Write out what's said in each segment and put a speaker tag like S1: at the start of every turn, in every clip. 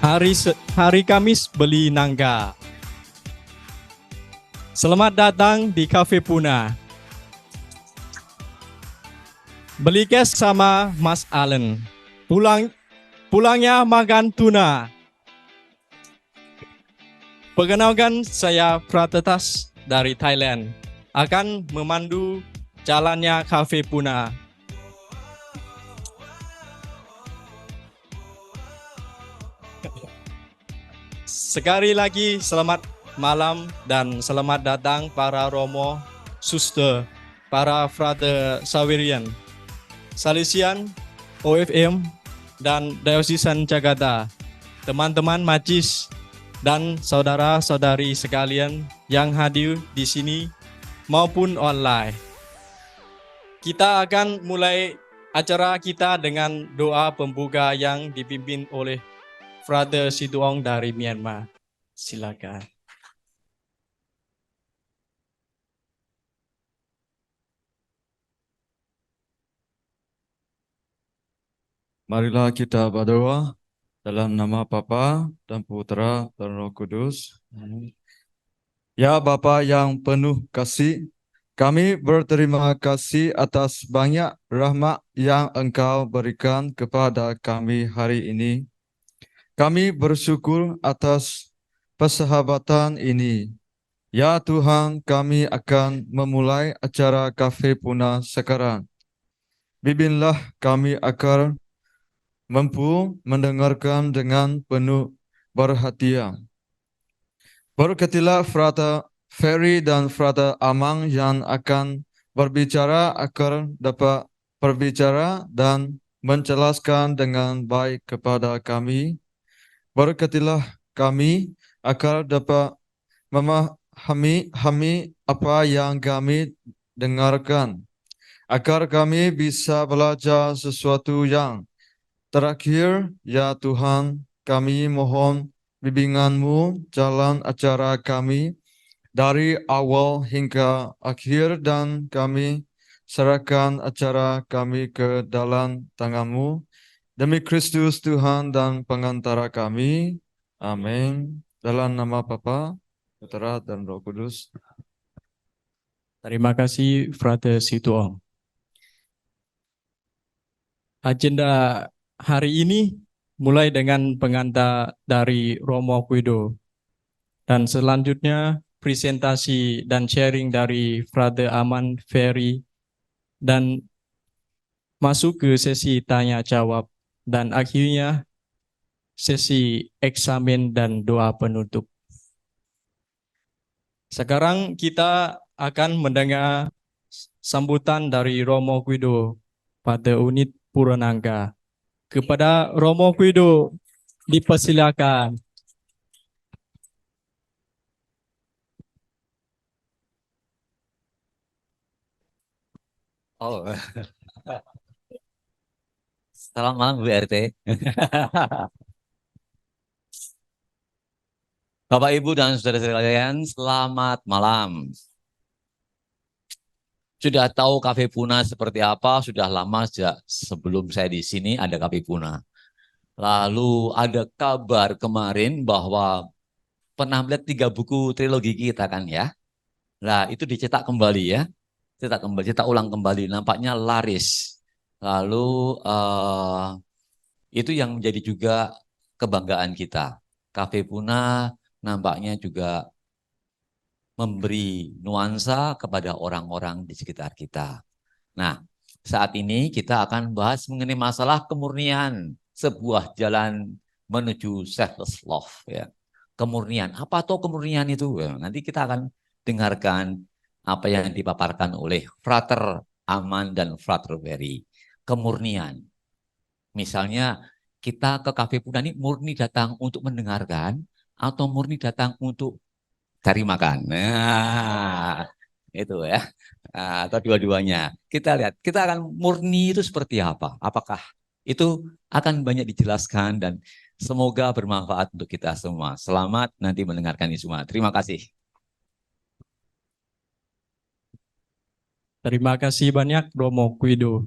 S1: Hari Kamis beli nangka. Selamat datang di Cafe Puna. Beli cash sama Mas Allen. Pulangnya makan tuna. Perkenalkan, saya Pratetas dari Thailand. Akan memandu jalannya Cafe Puna. Sekali lagi selamat malam dan selamat datang para Romo, Suster, para Frater Sawirian, Salesian, OFM, dan Diocesan Jakarta, teman-teman Majis, dan saudara-saudari sekalian yang hadir di sini maupun online. Kita akan mulai acara kita dengan doa pembuka yang dipimpin oleh Frater Situong dari Myanmar. Silakan.
S2: Marilah kita berdoa dalam nama Bapa dan Putra dan Roh Kudus. Ya Bapa yang penuh kasih, kami berterima kasih atas banyak rahmat yang Engkau berikan kepada kami hari ini. Kami bersyukur atas persahabatan ini. Ya Tuhan, kami akan memulai acara Cafe Puna sekarang. Bimbinglah kami agar mampu mendengarkan dengan penuh perhatian. Berkatilah Frater Ferry dan Frater Amang yang akan berbicara agar dapat berbicara dan menjelaskan dengan baik kepada kami. Berkatilah kami agar dapat memahami apa yang kami dengarkan, agar kami bisa belajar sesuatu yang terakhir. Ya Tuhan, kami mohon bimbingan-Mu jalan acara kami dari awal hingga akhir, dan kami serahkan acara kami ke dalam tangan-Mu. Demi Kristus Tuhan dan pengantara kami. Amin. Dalam nama Bapa, Putra dan Roh Kudus.
S1: Terima kasih Frater Situong. Agenda hari ini mulai dengan pengantar dari Romo Guido, dan selanjutnya presentasi dan sharing dari Frater Aman Ferry, dan masuk ke sesi tanya jawab, dan akhirnya sesi eksamen dan doa penutup. Sekarang kita akan mendengar sambutan dari Romo Guido pada unit Puranangga. Kepada Romo Guido dipersilakan.
S3: Oh, selamat malam Bu RT. Bapak Ibu dan saudara sekalian, selamat malam. Sudah tahu Cafe Puna seperti apa? Sudah lama sejak sebelum saya di sini ada Cafe Puna. Lalu ada kabar kemarin bahwa pernah melihat 3 buku trilogi kita kan ya? Nah, itu dicetak kembali ya. Cetak ulang kembali. Nampaknya laris. Lalu itu yang menjadi juga kebanggaan kita. Cafe Puna nampaknya juga memberi nuansa kepada orang-orang di sekitar kita. Nah, saat ini kita akan bahas mengenai masalah kemurnian, sebuah jalan menuju selfless love ya. Kemurnian, apa tuh kemurnian itu? Ya, nanti kita akan dengarkan apa yang dipaparkan oleh Frater Aman dan Frater Ferry. Kemurnian. Misalnya kita ke Cafe Puna ini murni datang untuk mendengarkan atau murni datang untuk cari makan. Nah, itu ya. Nah, atau dua-duanya. Kita lihat, kita akan murni itu seperti apa? Apakah itu akan banyak dijelaskan dan semoga bermanfaat untuk kita semua. Selamat nanti mendengarkan ini semua. Terima kasih.
S1: Terima kasih banyak Romo Guido.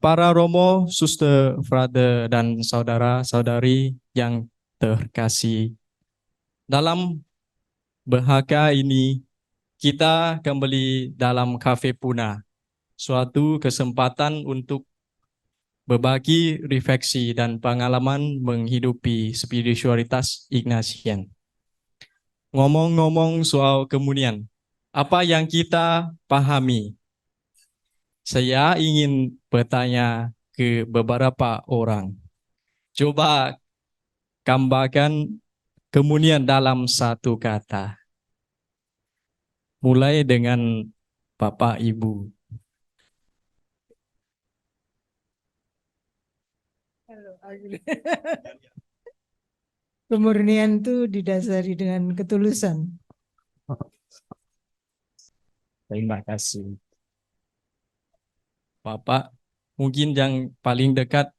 S1: Para romo, suster, brother, dan saudara-saudari yang terkasih, dalam bahagia ini kita kembali dalam Cafe Puna, suatu kesempatan untuk berbagi refleksi dan pengalaman menghidupi spiritualitas Ignatian. Ngomong-ngomong soal kemunian, apa yang kita pahami? Saya ingin bertanya ke beberapa orang. Coba gambarkan kemunian dalam satu kata. Mulai dengan Bapak Ibu.
S4: Kemurnian itu didasari dengan ketulusan.
S1: Terima kasih. Bapak, mungkin yang paling dekat.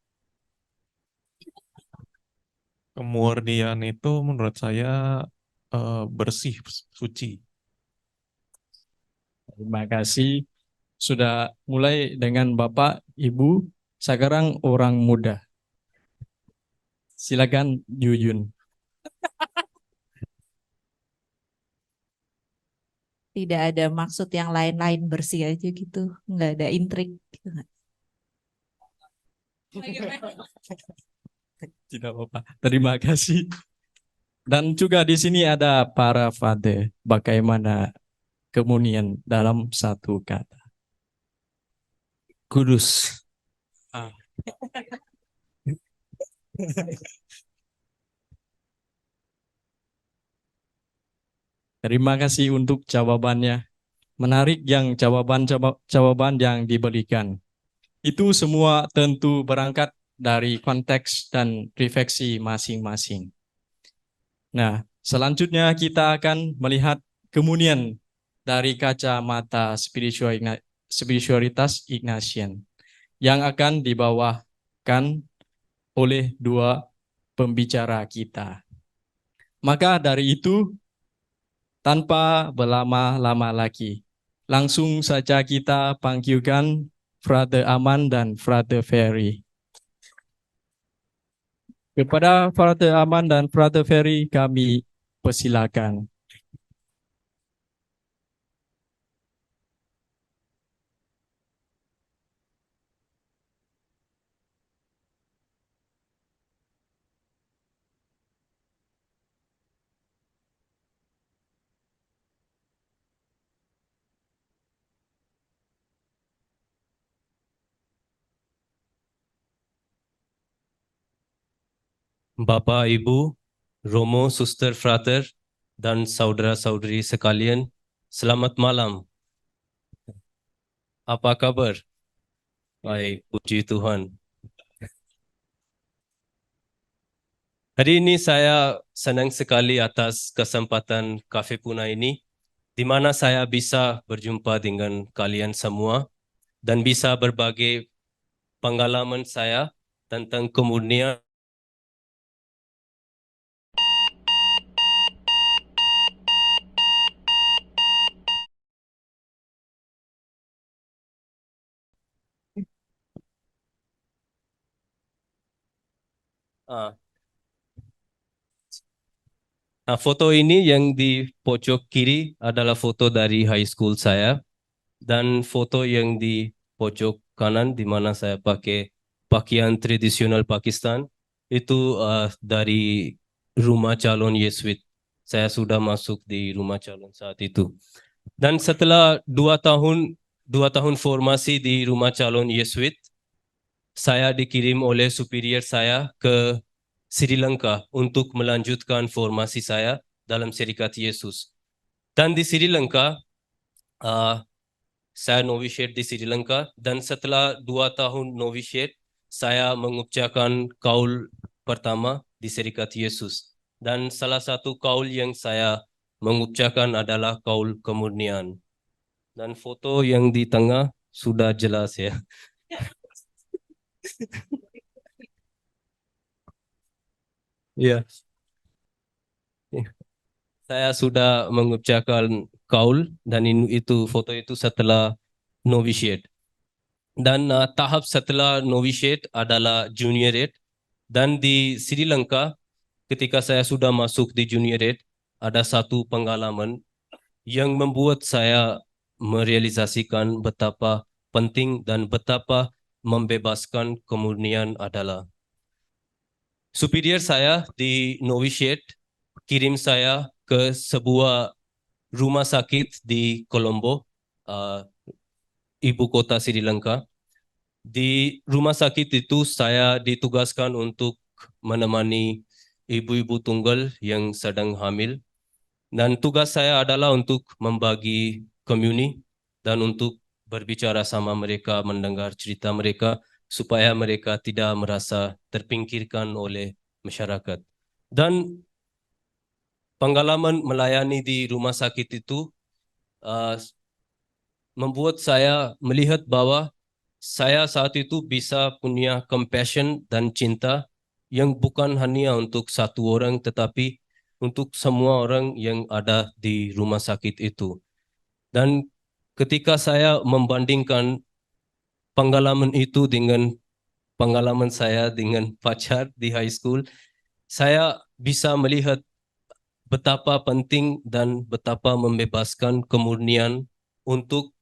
S5: Kemurnian itu menurut saya bersih, suci.
S1: Terima kasih. Sudah mulai dengan Bapak, Ibu, sekarang orang muda. Silakan Yuyun.
S6: Tidak ada maksud yang lain-lain, bersih aja gitu, nggak ada intrik gitu.
S1: Tidak apa-apa. Terima kasih. Dan juga di sini ada para father. Bagaimana kemunian dalam satu kata?
S5: Kudus.
S1: Terima kasih untuk jawabannya. Menarik yang jawaban yang diberikan. Itu semua tentu berangkat dari konteks dan refleksi masing-masing. Nah, selanjutnya kita akan melihat kemunian dari kacamata spiritualitas Ignatian yang akan dibawakan oleh dua pembicara kita. Maka dari itu, tanpa berlama-lama lagi, langsung saja kita panggilkan Frater Aman dan Frater Ferry. Kepada Frater Aman dan Frater Ferry kami persilakan.
S7: Bapak, Ibu, Romo, Suster, Frater, dan saudara-saudari sekalian, selamat malam. Apa kabar? Baik, puji Tuhan. Hari ini saya senang sekali atas kesempatan Cafe Puna ini, di mana saya bisa berjumpa dengan kalian semua dan bisa berbagi pengalaman saya tentang kemurnian. Nah, foto ini yang di pojok kiri adalah foto dari high school saya, dan foto yang di pojok kanan di mana saya pakai pakaian tradisional Pakistan itu dari rumah calon Yesuit. Saya sudah masuk di rumah calon saat itu. Dan setelah 2 tahun formasi di rumah calon Yesuit, saya dikirim oleh superior saya ke Sri Lanka untuk melanjutkan formasi saya dalam Serikat Yesus. Dan di Sri Lanka, saya novitiate di Sri Lanka, dan setelah 2 tahun novitiate, saya mengucapkan kaul pertama di Serikat Yesus. Dan salah satu kaul yang saya mengucapkan adalah kaul kemurnian. Dan foto yang di tengah sudah jelas ya. Ya. Saya sudah mengucapkan kaul dan itu foto itu setelah novitiate. Dan tahap setelah novitiate adalah juniorate. Dan di Sri Lanka, ketika saya sudah masuk di juniorate, ada satu pengalaman yang membuat saya merealisasikan betapa penting dan betapa membebaskan kemurnian adalah. Superior saya di novitiate kirim saya ke sebuah rumah sakit di Colombo, ibu kota Sri Lanka. Di rumah sakit itu saya ditugaskan untuk menemani ibu-ibu tunggal yang sedang hamil. Dan tugas saya adalah untuk membagi komuni dan untuk berbicara sama mereka, mendengar cerita mereka supaya mereka tidak merasa terpinggirkan oleh masyarakat. Dan pengalaman melayani di rumah sakit itu membuat saya melihat bahwa saya saat itu bisa punya compassion dan cinta yang bukan hanya untuk satu orang tetapi untuk semua orang yang ada di rumah sakit itu. Dan ketika saya membandingkan pengalaman itu dengan pengalaman saya dengan pacar di high school, saya bisa melihat betapa penting dan betapa membebaskan kemurnian untuk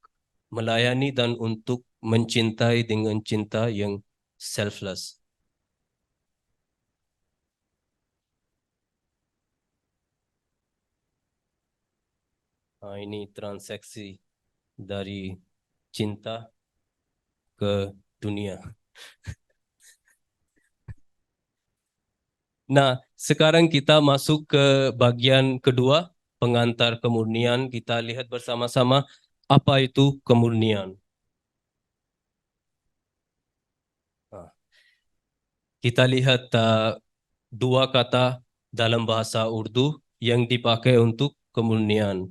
S7: melayani dan untuk mencintai dengan cinta yang selfless. Ini transaksi dari cinta ke dunia. Nah, sekarang kita masuk ke bagian kedua, pengantar kemurnian. Kita lihat bersama-sama apa itu kemurnian. Kita lihat dua kata dalam bahasa Urdu yang dipakai untuk kemurnian.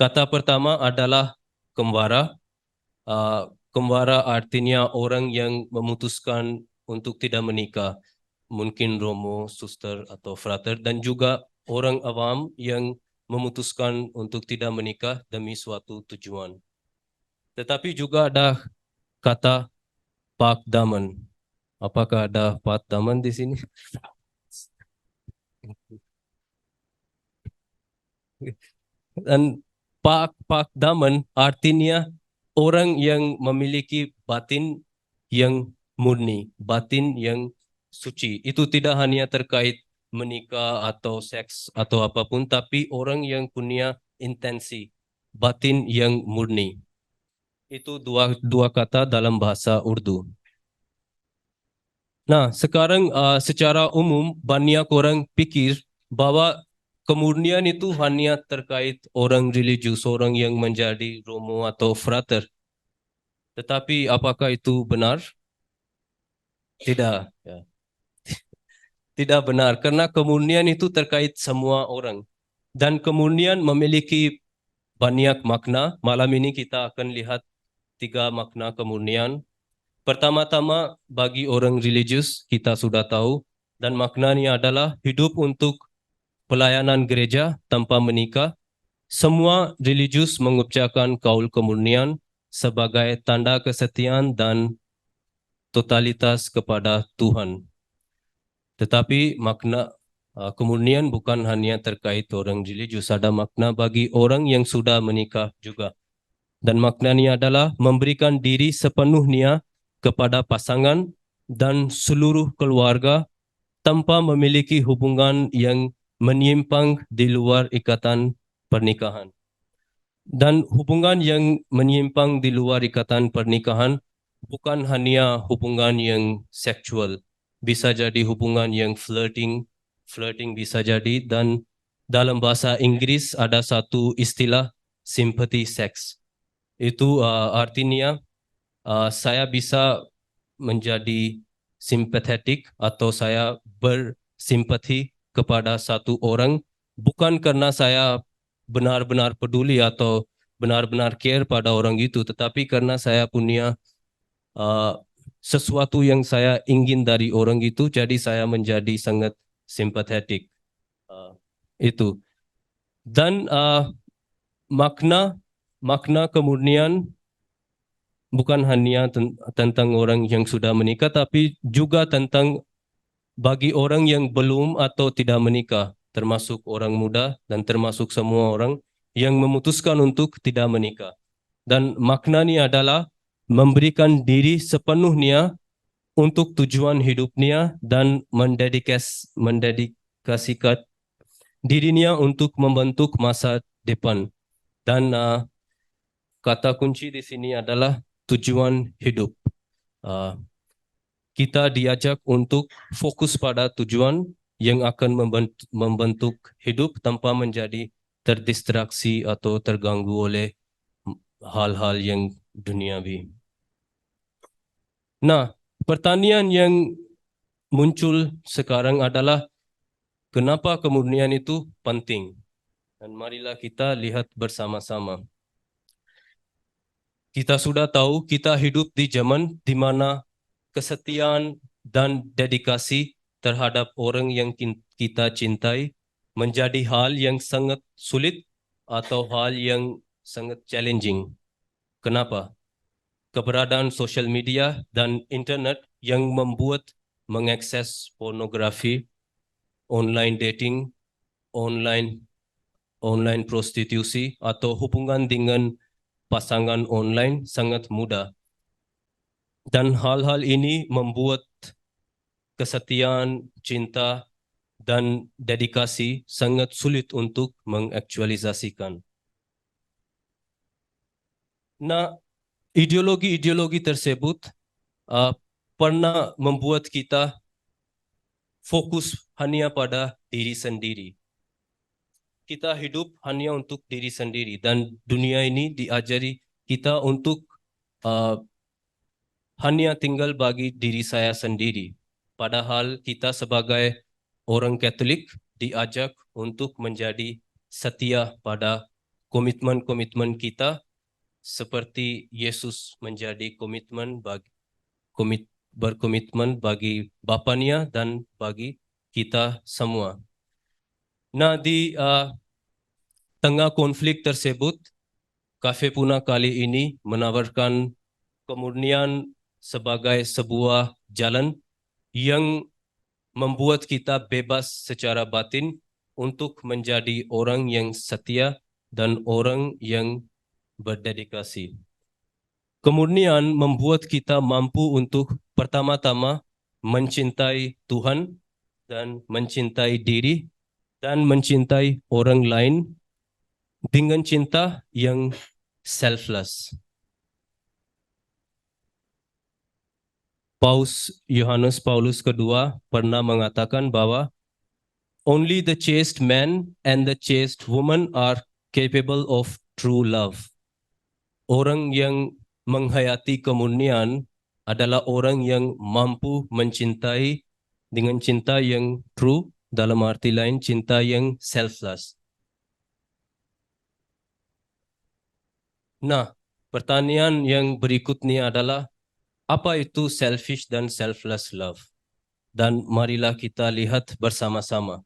S7: Kata pertama adalah kembara. Kembara artinya orang yang memutuskan untuk tidak menikah. Mungkin romo, suster, atau frater. Dan juga orang awam yang memutuskan untuk tidak menikah demi suatu tujuan. Tetapi juga ada kata pak daman. Apakah ada pak daman di sini? Dan pak daman artinya orang yang memiliki batin yang murni, batin yang suci. Itu tidak hanya terkait menikah atau seks atau apapun, tapi orang yang punya intensi, batin yang murni. Itu dua kata dalam bahasa Urdu. Nah, sekarang secara umum banyak orang pikir bahwa kemurnian itu hanya terkait orang religius, orang yang menjadi romo atau frater. Tetapi apakah itu benar? Tidak. Ya. Tidak benar, karena kemurnian itu terkait semua orang. Dan kemurnian memiliki banyak makna. Malam ini kita akan lihat 3 makna kemurnian. Pertama-tama bagi orang religius kita sudah tahu, dan maknanya adalah hidup untuk pelayanan gereja tanpa menikah. Semua religius mengucapkan kaul kemurnian sebagai tanda kesetiaan dan totalitas kepada Tuhan. Tetapi makna kemurnian bukan hanya terkait orang religius, ada makna bagi orang yang sudah menikah juga. Dan maknanya adalah memberikan diri sepenuhnya kepada pasangan dan seluruh keluarga tanpa memiliki hubungan yang menyimpang di luar ikatan pernikahan. Dan hubungan yang menyimpang di luar ikatan pernikahan bukan hanya hubungan yang seksual, bisa jadi hubungan yang flirting bisa jadi, dan dalam bahasa Inggris ada satu istilah sympathy sex. Itu artinya saya bisa menjadi simpatetik atau saya bersimpati kepada satu orang bukan karena saya benar-benar peduli atau benar-benar care pada orang itu, tetapi karena saya punya sesuatu yang saya ingin dari orang itu, jadi saya menjadi sangat simpatetik. Itu. Dan makna kemurnian bukan hanya tentang orang yang sudah menikah, tapi juga tentang bagi orang yang belum atau tidak menikah, termasuk orang muda dan termasuk semua orang yang memutuskan untuk tidak menikah. Dan maknanya adalah memberikan diri sepenuhnya untuk tujuan hidupnya dan mendedikasikan dirinya untuk membentuk masa depan. Dan kata kunci di sini adalah tujuan hidup. Kita diajak untuk fokus pada tujuan yang akan membentuk hidup tanpa menjadi terdistraksi atau terganggu oleh hal-hal yang duniawi. Nah, pertanyaan yang muncul sekarang adalah kenapa kemurnian itu penting? Dan marilah kita lihat bersama-sama. Kita sudah tahu kita hidup di zaman di mana kesetiaan dan dedikasi terhadap orang yang kita cintai menjadi hal yang sangat sulit atau hal yang sangat challenging. Kenapa? Keberadaan sosial media dan internet yang membuat mengakses pornografi, online dating, online prostitusi atau hubungan dengan pasangan online sangat mudah. Dan hal-hal ini membuat kesetiaan, cinta, dan dedikasi sangat sulit untuk mengaktualisasikan. Nah, ideologi-ideologi tersebut pernah membuat kita fokus hanya pada diri sendiri. Kita hidup hanya untuk diri sendiri dan dunia ini diajari kita untuk hanya tinggal bagi diri saya sendiri. Padahal kita sebagai orang Katolik diajak untuk menjadi setia pada komitmen-komitmen kita seperti Yesus menjadi berkomitmen bagi Bapanya dan bagi kita semua. Nah, di tengah konflik tersebut, Cafe Puna kali ini menawarkan kemurnian sebagai sebuah jalan yang membuat kita bebas secara batin untuk menjadi orang yang setia dan orang yang berdedikasi. Kemurnian membuat kita mampu untuk pertama-tama mencintai Tuhan dan mencintai diri dan mencintai orang lain dengan cinta yang selfless. Paus Yohanes Paulus II pernah mengatakan bahwa only the chaste man and the chaste woman are capable of true love. Orang yang menghayati kemurnian adalah orang yang mampu mencintai dengan cinta yang true, dalam arti lain cinta yang selfless. Nah, pertanyaan yang berikutnya adalah apa itu selfish dan selfless love? Dan marilah kita lihat bersama-sama.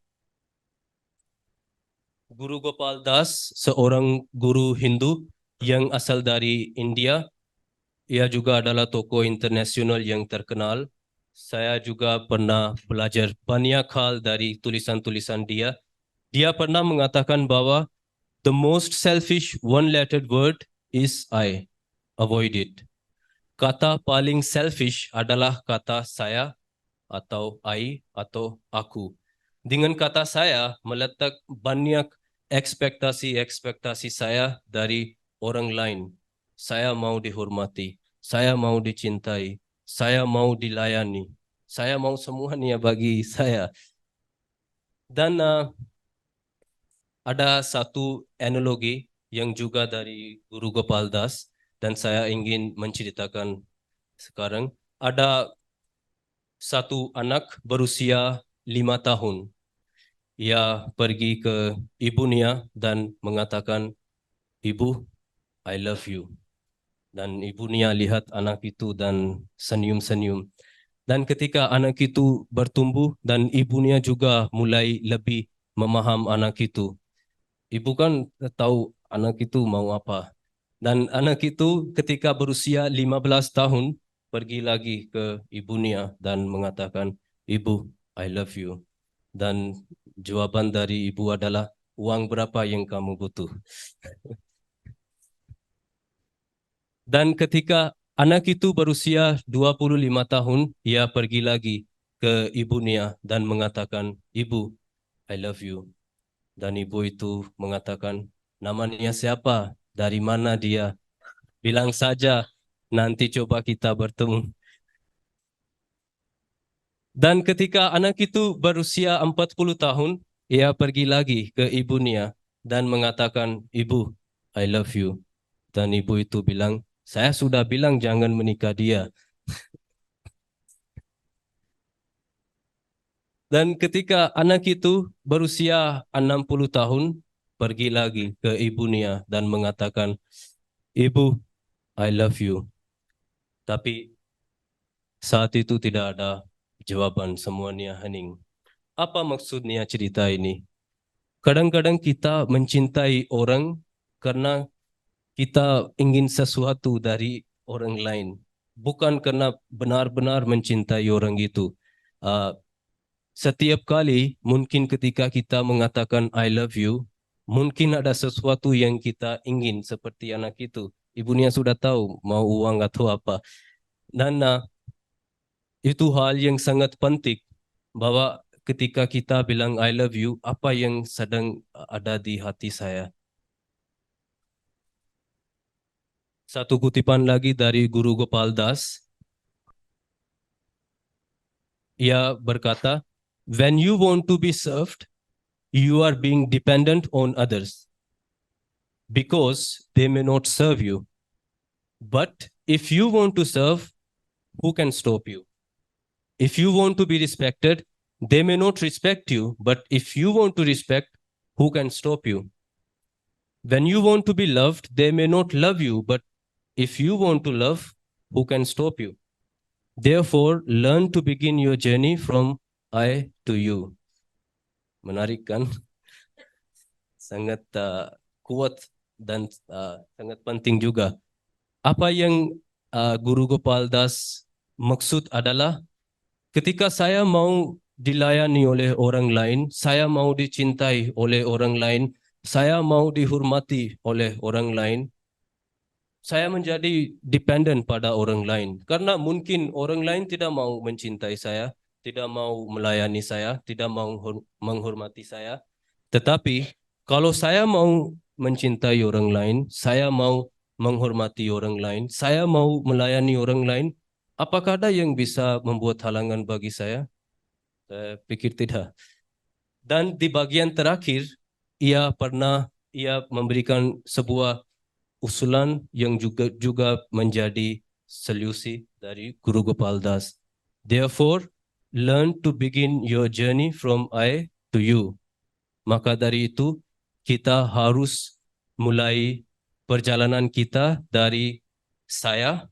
S7: Guru Gopal Das, seorang guru Hindu yang asal dari India, ia juga adalah tokoh internasional yang terkenal. Saya juga pernah belajar banyak hal dari tulisan-tulisan dia. Dia pernah mengatakan bahwa the most selfish one-lettered word is I. Avoid it. Kata paling selfish adalah kata saya atau I atau aku. Dengan kata saya meletak banyak ekspektasi-ekspektasi saya dari orang lain. Saya mau dihormati, saya mau dicintai, saya mau dilayani, saya mau semuanya bagi saya. Dan ada satu analogi yang juga dari Guru Gopal Das dan saya ingin menceritakan sekarang. Ada satu anak berusia 5 tahun. Ia pergi ke ibunya dan mengatakan, "Ibu, I love you." Dan ibunya lihat anak itu dan senyum-senyum. Dan ketika anak itu bertumbuh dan ibunya juga mulai lebih memaham anak itu. Ibu kan tahu anak itu mau apa. Dan anak itu ketika berusia 15 tahun pergi lagi ke ibunya dan mengatakan, "Ibu, I love you." Dan jawaban dari ibu adalah, "Uang berapa yang kamu butuh?" Dan ketika anak itu berusia 25 tahun, ia pergi lagi ke ibunya dan mengatakan, "Ibu, I love you." Dan ibu itu mengatakan, "Namanya siapa? Dari mana dia? Bilang saja, nanti coba kita bertemu." Dan ketika anak itu berusia 40 tahun, ia pergi lagi ke ibunya dan mengatakan, "Ibu, I love you." Dan ibu itu bilang, "Saya sudah bilang jangan menikah dia." Dan ketika anak itu berusia 60 tahun, pergi lagi ke ibunya dan mengatakan, "Ibu, I love you." Tapi saat itu tidak ada jawaban, semuanya hening. Apa maksudnya cerita ini? Kadang-kadang kita mencintai orang karena kita ingin sesuatu dari orang lain, bukan karena benar-benar mencintai orang itu. Uh, Setiap kali mungkin ketika kita mengatakan I love you, mungkin ada sesuatu yang kita ingin seperti anak itu. Ibunya sudah tahu mau uang atau apa. Dan itu hal yang sangat penting bahwa ketika kita bilang I love you, apa yang sedang ada di hati saya. Satu kutipan lagi dari Guru Gopal Das. Ia berkata, "When you want to be served, you are being dependent on others because they may not serve you. But if you want to serve, who can stop you? If you want to be respected, they may not respect you. But if you want to respect, who can stop you? When you want to be loved, they may not love you. But if you want to love, who can stop you? Therefore, learn to begin your journey from I to you." Menarik kan? Sangat kuat dan sangat penting juga. Apa yang Guru Gopal Das maksud adalah ketika saya mau dilayani oleh orang lain, saya mau dicintai oleh orang lain, saya mau dihormati oleh orang lain, saya menjadi dependent pada orang lain. Karena mungkin orang lain tidak mau mencintai saya, tidak mau melayani saya, tidak mau menghormati saya. Tetapi kalau saya mau mencintai orang lain, saya mau menghormati orang lain, saya mau melayani orang lain, apakah ada yang bisa membuat halangan bagi saya? Saya pikir tidak. Dan di bagian terakhir, ia memberikan sebuah usulan yang juga menjadi solusi dari Guru Gopal Das. Therefore, learn to begin your journey from I to you. Maka dari itu, kita harus mulai perjalanan kita dari saya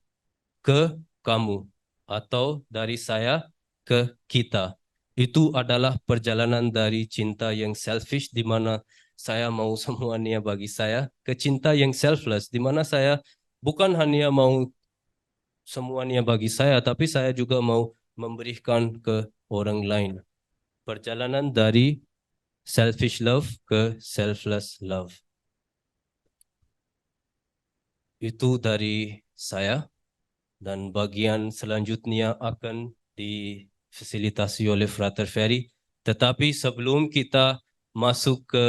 S7: ke kamu atau dari saya ke kita. Itu adalah perjalanan dari cinta yang selfish di mana saya mau semuanya bagi saya, ke cinta yang selfless di mana saya bukan hanya mau semuanya bagi saya, tapi saya juga mau memberikan ke orang lain. Perjalanan dari selfish love ke selfless love. Itu dari saya, dan bagian selanjutnya akan difasilitasi oleh Frater Ferry. Tetapi sebelum kita masuk ke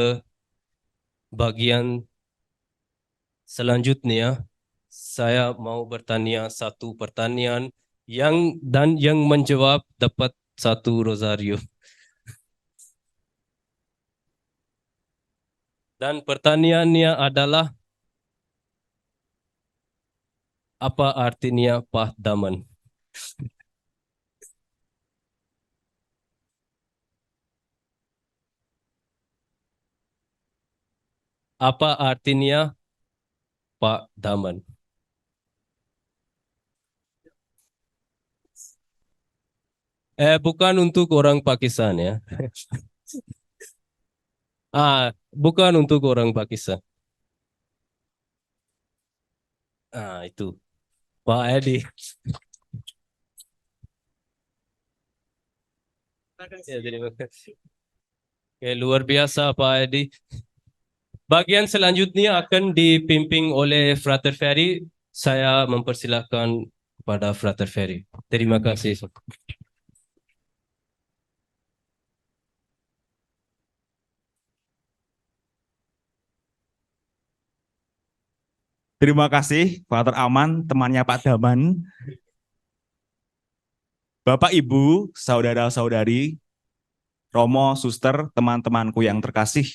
S7: bagian selanjutnya, saya mau bertanya satu pertanyaan yang menjawab dapat satu rosario. Dan pertanyaannya adalah, apa artinya pahdaman? Apa artinya pahdaman? Bukan untuk orang Pakistan ya. Bukan untuk orang Pakistan. Nah, itu Pak Edi. Ya, terima kasih. Oke, luar biasa Pak Edi. Bagian selanjutnya akan dipimpin oleh Frater Ferry. Saya mempersilahkan kepada Frater Ferry. Terima kasih.
S8: Terima kasih, Frater Aman, temannya Pak Daman. Bapak, Ibu, saudara-saudari, Romo, Suster, teman-temanku yang terkasih,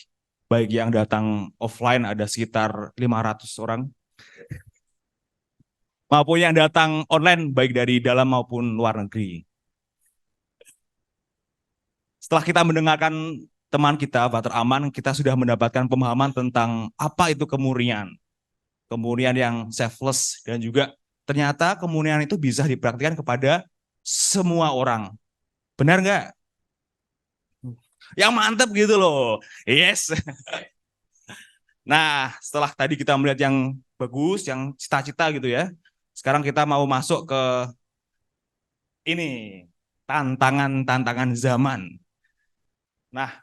S8: baik yang datang offline ada sekitar 500 orang, maupun yang datang online baik dari dalam maupun luar negeri. Setelah kita mendengarkan teman kita, Frater Aman, kita sudah mendapatkan pemahaman tentang apa itu kemurnian. Kemurnian yang selfless, dan juga ternyata kemurnian itu bisa dipraktikkan kepada semua orang. Benar nggak? Yang mantep gitu loh. Yes. Nah, setelah tadi kita melihat yang bagus, yang cita-cita gitu ya. Sekarang kita mau masuk ke ini, tantangan-tantangan zaman. Nah,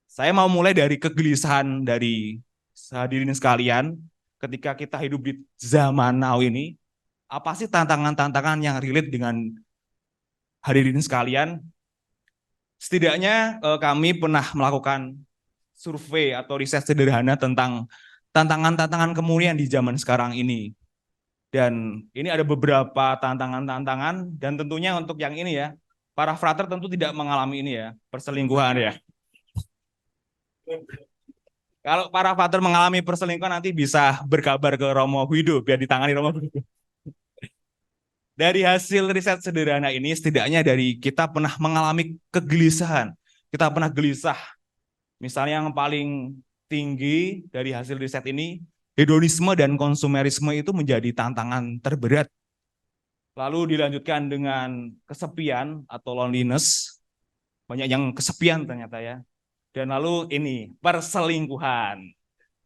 S8: saya mau mulai dari kegelisahan dari hadirin sekalian. Ketika kita hidup di zaman now ini, apa sih tantangan-tantangan yang relate dengan hadirin sekalian? Setidaknya kami pernah melakukan survei atau riset sederhana tentang tantangan-tantangan kemurnian di zaman sekarang ini. Dan ini ada beberapa tantangan-tantangan, dan tentunya untuk yang ini ya, para frater tentu tidak mengalami ini ya, perselingkuhan ya. Kalau para frater mengalami perselingkuhan nanti bisa berkabar ke Romo Guido biar ditangani Romo Guido. Dari hasil riset sederhana ini, setidaknya dari kita pernah mengalami kegelisahan. Kita pernah gelisah. Misalnya yang paling tinggi dari hasil riset ini, hedonisme dan konsumerisme itu menjadi tantangan terberat. Lalu dilanjutkan dengan kesepian atau loneliness. Banyak yang kesepian ternyata ya. Dan lalu ini, perselingkuhan.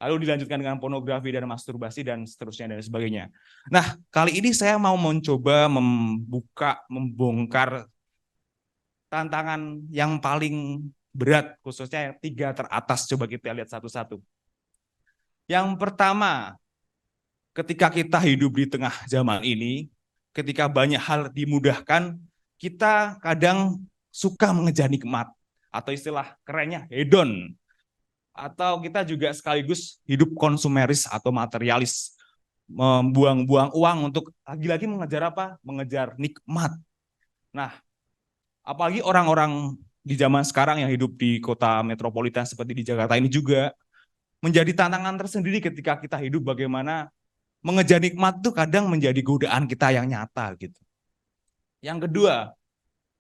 S8: Lalu dilanjutkan dengan pornografi dan masturbasi dan seterusnya dan sebagainya. Nah, kali ini saya mau mencoba membongkar tantangan yang paling berat, khususnya yang 3 teratas. Coba kita lihat satu-satu. Yang pertama, ketika kita hidup di tengah zaman ini, ketika banyak hal dimudahkan, kita kadang suka mengejar nikmat, atau istilah kerennya hedon. Atau kita juga sekaligus hidup konsumeris atau materialis, membuang-buang uang untuk lagi-lagi mengejar apa? Mengejar nikmat. Nah, apalagi orang-orang di zaman sekarang yang hidup di kota metropolitan seperti di Jakarta ini juga menjadi tantangan tersendiri ketika kita hidup, bagaimana mengejar nikmat itu kadang menjadi godaan kita yang nyata gitu. Yang kedua,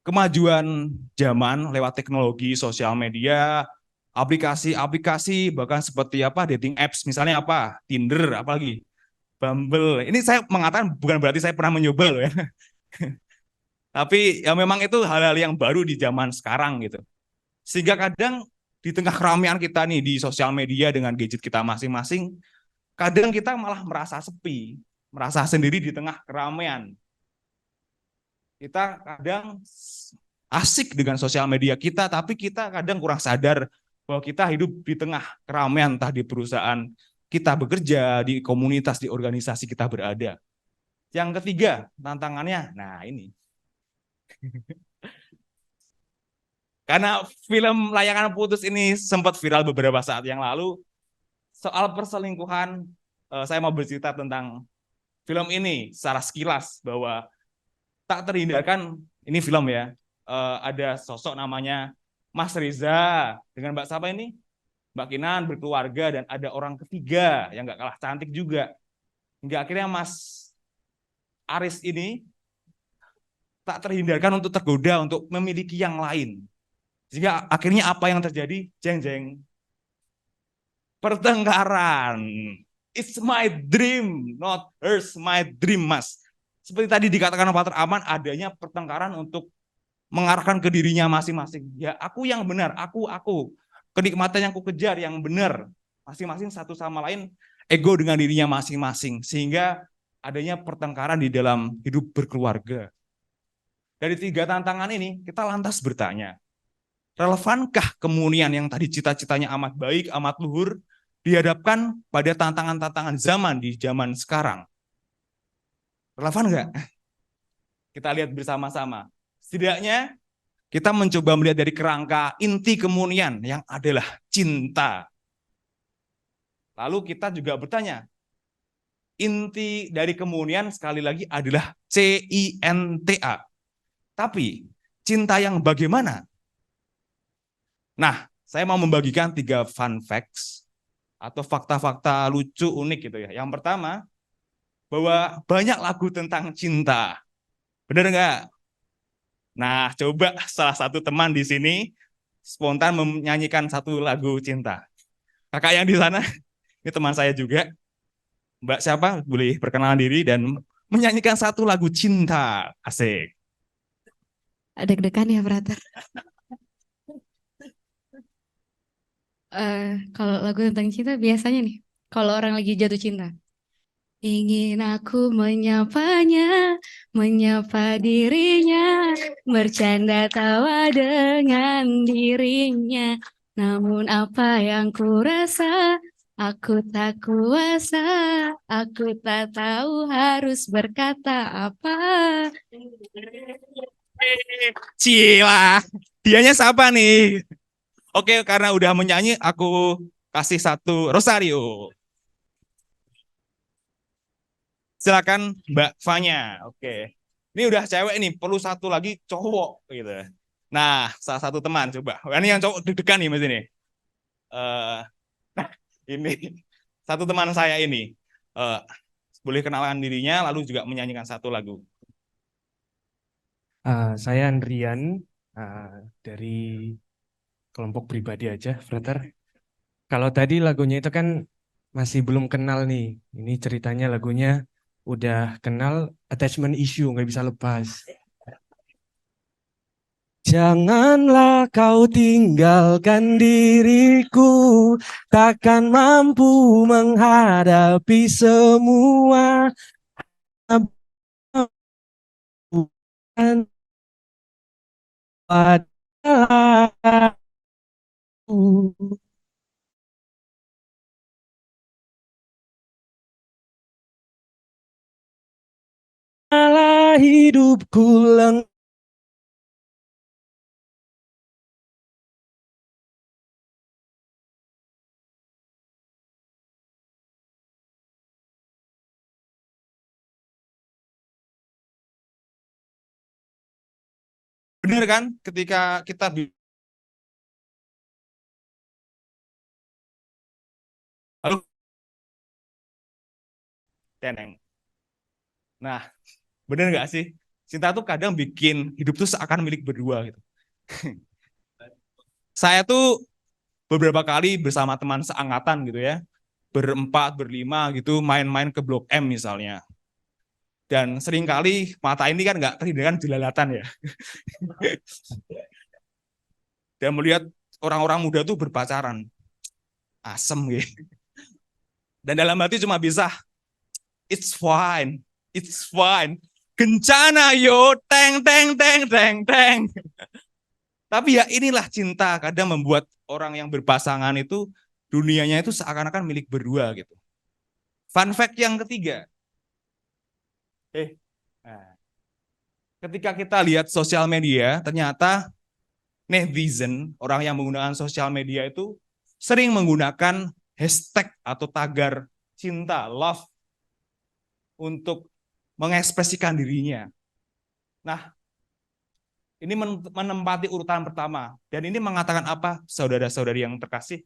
S8: kemajuan zaman lewat teknologi, sosial media, aplikasi-aplikasi, bahkan seperti apa, dating apps, misalnya apa, Tinder, apalagi Bumble. Ini saya mengatakan bukan berarti saya pernah mencoba loh ya. Tapi ya memang itu hal-hal yang baru di zaman sekarang gitu. Sehingga kadang di tengah keramaian kita nih di sosial media dengan gadget kita masing-masing, kadang kita malah merasa sepi, merasa sendiri di tengah keramaian. Kita kadang asik dengan sosial media kita, tapi kita kadang kurang sadar bahwa kita hidup di tengah keramaian, entah di perusahaan kita bekerja, di komunitas, di organisasi kita berada. Yang ketiga, tantangannya, nah ini. Karena film Layangan Putus ini sempat viral beberapa saat yang lalu, soal perselingkuhan, saya mau bercerita tentang film ini secara sekilas, bahwa tak terhindarkan, ini film ya, ada sosok namanya Mas Reza dengan Mbak siapa ini? Mbak Kinan berkeluarga, dan ada orang ketiga yang gak kalah cantik juga. Hingga akhirnya Mas Aris ini tak terhindarkan untuk tergoda untuk memiliki yang lain. Sehingga akhirnya apa yang terjadi? Jeng-jeng. Pertengkaran. It's my dream, not hers, my dream, Mas. Seperti tadi dikatakan Frater Aman, adanya pertengkaran untuk mengarahkan ke dirinya masing-masing. Ya, aku yang benar, aku. Kenikmatan yang aku kejar yang benar. Masing-masing satu sama lain ego dengan dirinya masing-masing. Sehingga adanya pertengkaran di dalam hidup berkeluarga. Dari 3 tantangan ini, kita lantas bertanya, relevankah kemunian yang tadi cita-citanya amat baik, amat luhur, dihadapkan pada tantangan-tantangan zaman di zaman sekarang? Relevan nggak? Kita lihat bersama-sama. Setidaknya kita mencoba melihat dari kerangka inti kemunian yang adalah cinta. Lalu kita juga bertanya, inti dari kemunian sekali lagi adalah CINTA. Tapi cinta yang bagaimana? Nah, saya mau membagikan 3 fun facts atau fakta-fakta lucu unik gitu ya. Yang pertama, bahwa banyak lagu tentang cinta. Benar nggak? Nah, coba salah satu teman di sini spontan menyanyikan satu lagu cinta. Kakak yang di sana, ini teman saya juga. Mbak siapa? Boleh perkenalan diri dan menyanyikan satu lagu cinta. Asik.
S9: Deg-degan ya, brother. Kalau lagu tentang cinta biasanya nih, kalau orang lagi jatuh cinta. Ingin aku menyapanya, menyapa dirinya, bercanda tawa dengan dirinya. Namun apa yang ku rasa, aku tak kuasa, aku tak tahu harus berkata apa.
S8: Cila, dianya siapa nih? Oke, karena udah menyanyi, aku kasih satu Rosario. Silakan Mbak Fanya. Oke, ini udah cewek nih, perlu satu lagi cowok gitu. Nah, salah satu teman coba. Ini yang cowok deg-degan nih mas ini. Nah, ini satu teman saya ini. Boleh kenalan dirinya, lalu juga menyanyikan satu lagu.
S10: Saya Andrian dari kelompok pribadi aja, brother. Kalau tadi lagunya itu kan masih belum kenal nih. Ini ceritanya lagunya udah kenal, attachment issue, nggak bisa lepas. Janganlah kau tinggalkan diriku, takkan mampu menghadapi semua. Bukan adalah aku. Malah hidupku lengkap.
S8: Benar kan? Ketika kita halo, teneng. Nah, benar nggak sih? Cinta tuh kadang bikin hidup tuh seakan milik berdua gitu. Saya tuh beberapa kali bersama teman seangkatan gitu ya, berempat, berlima gitu, main-main ke Blok M misalnya. Dan seringkali mata ini kan nggak terhindarkan jelalatan ya. Dan melihat orang-orang muda tuh berpacaran. Asem gitu. Dan dalam hati cuma bisa, it's fine, it's fine. Kencana yo, teng, teng, teng, teng, teng. Tapi ya inilah cinta, kadang membuat orang yang berpasangan itu, dunianya itu seakan-akan milik berdua gitu. Fun fact yang ketiga. Nah, ketika kita lihat sosial media, ternyata netizen, orang yang menggunakan sosial media itu sering menggunakan hashtag atau tagar cinta, love, untuk mengekspresikan dirinya. Nah, ini menempati urutan pertama. Dan ini mengatakan apa, saudara-saudari yang terkasih?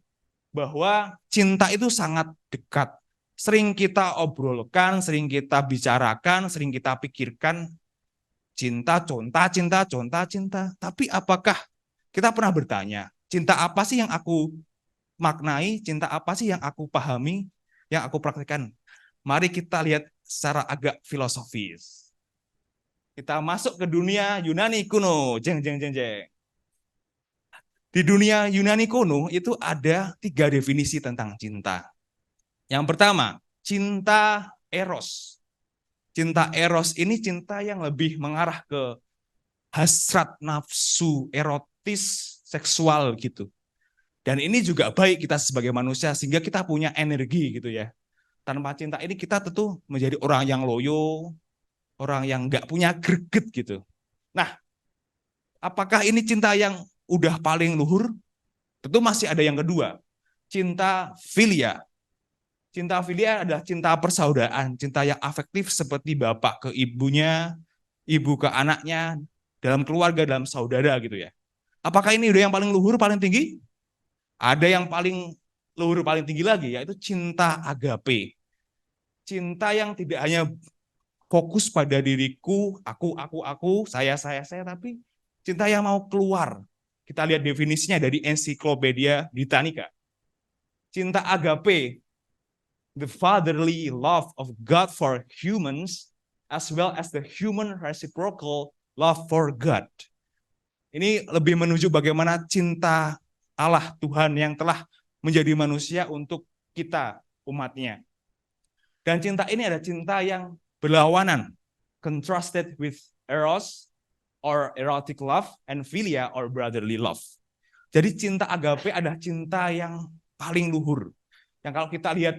S8: Bahwa cinta itu sangat dekat. Sering kita obrolkan, sering kita bicarakan, sering kita pikirkan. Cinta, conta, cinta, conta, cinta. Tapi apakah kita pernah bertanya, cinta apa sih yang aku maknai, cinta apa sih yang aku pahami, yang aku praktikkan? Mari kita lihat secara agak filosofis. Kita masuk ke dunia Yunani kuno. Jeng, jeng, jeng, jeng. Di dunia Yunani kuno itu ada 3 definisi tentang cinta. Yang pertama, cinta eros. cinta eros ini cinta yang lebih mengarah ke hasrat nafsu erotis seksual gitu. Dan ini juga baik kita sebagai manusia sehingga kita punya energi gitu ya. Tanpa cinta ini kita tentu menjadi orang yang loyo, orang yang nggak punya greget gitu. Nah, apakah ini cinta yang udah paling luhur? Tentu masih ada yang kedua, cinta filia. Cinta filia adalah cinta persaudaraan, cinta yang afektif seperti bapak ke ibunya, ibu ke anaknya, dalam keluarga, dalam saudara gitu ya. Apakah ini udah yang paling luhur, paling tinggi? Ada yang paling luhur, paling tinggi lagi, yaitu cinta agape. Cinta yang tidak hanya fokus pada diriku, aku, saya, tapi cinta yang mau keluar. Kita lihat definisinya dari Ensiklopedia Britannica. Cinta agape, the fatherly love of God for humans, as well as the human reciprocal love for God. Ini lebih menuju bagaimana cinta Allah Tuhan yang telah menjadi manusia untuk kita, umatnya. Dan cinta ini ada cinta yang berlawanan, contrasted with eros or erotic love and philia or brotherly love. Jadi cinta agape adalah cinta yang paling luhur. Yang kalau kita lihat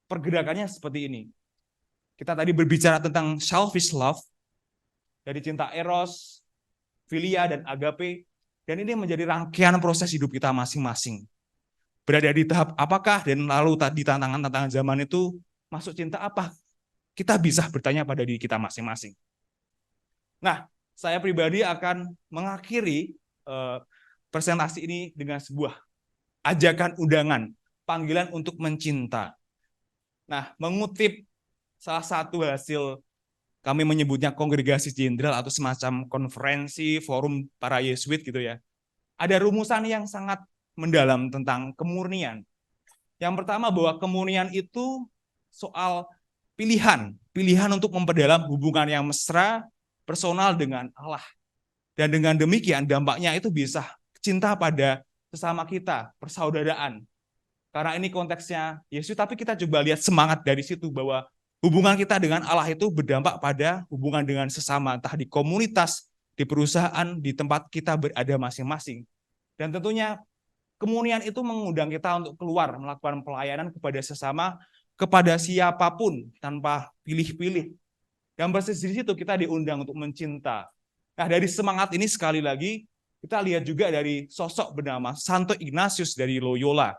S8: pergerakannya seperti ini. Kita tadi berbicara tentang selfish love, dari cinta eros, philia, dan agape, dan ini menjadi rangkaian proses hidup kita masing-masing. Berada di tahap apakah, dan lalu tadi tantangan-tantangan zaman itu masuk cinta apa? Kita bisa bertanya pada diri kita masing-masing. Nah, saya pribadi akan mengakhiri presentasi ini dengan sebuah ajakan undangan, panggilan untuk mencinta. Nah, mengutip salah satu hasil, kami menyebutnya kongregasi jenderal atau semacam konferensi forum para Yesuit gitu ya. Ada rumusan yang sangat mendalam tentang kemurnian. Yang pertama bahwa kemurnian itu soal pilihan untuk memperdalam hubungan yang mesra, personal dengan Allah. Dan dengan demikian dampaknya itu bisa cinta pada sesama kita, persaudaraan. Karena ini konteksnya Yesus, tapi kita coba lihat semangat dari situ bahwa hubungan kita dengan Allah itu berdampak pada hubungan dengan sesama, entah di komunitas, di perusahaan, di tempat kita berada masing-masing. Dan tentunya kemurnian itu mengundang kita untuk keluar, melakukan pelayanan kepada sesama, kepada siapapun, tanpa pilih-pilih. Dan persis di situ kita diundang untuk mencinta. Nah, dari semangat ini sekali lagi, kita lihat juga dari sosok bernama Santo Ignatius dari Loyola.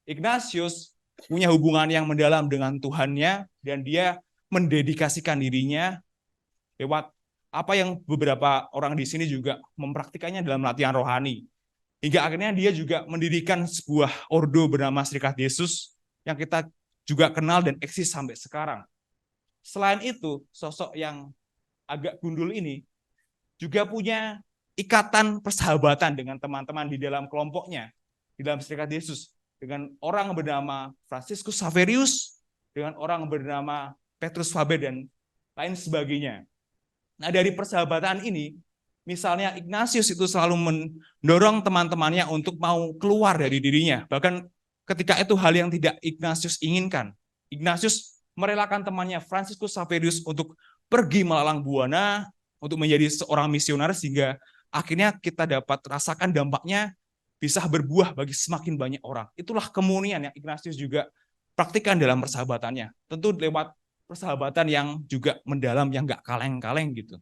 S8: Ignatius punya hubungan yang mendalam dengan Tuhannya, dan dia mendedikasikan dirinya lewat apa yang beberapa orang di sini juga mempraktikannya dalam latihan rohani. Hingga akhirnya dia juga mendirikan sebuah ordo bernama Serikat Yesus yang kita juga kenal dan eksis sampai sekarang. Selain itu, sosok yang agak gundul ini juga punya ikatan persahabatan dengan teman-teman di dalam kelompoknya, di dalam Serikat Yesus, dengan orang bernama Franciscus Saverius, dengan orang bernama Petrus Faber, dan lain sebagainya. Nah, dari persahabatan ini, misalnya Ignatius itu selalu mendorong teman-temannya untuk mau keluar dari dirinya. Bahkan ketika itu hal yang tidak Ignatius inginkan. Ignatius merelakan temannya Franciscus Saverius untuk pergi melalang buana, untuk menjadi seorang misionaris, sehingga akhirnya kita dapat rasakan dampaknya bisa berbuah bagi semakin banyak orang. Itulah kemurnian yang Ignatius juga praktikkan dalam persahabatannya. Tentu lewat persahabatan yang juga mendalam, yang nggak kaleng-kaleng gitu.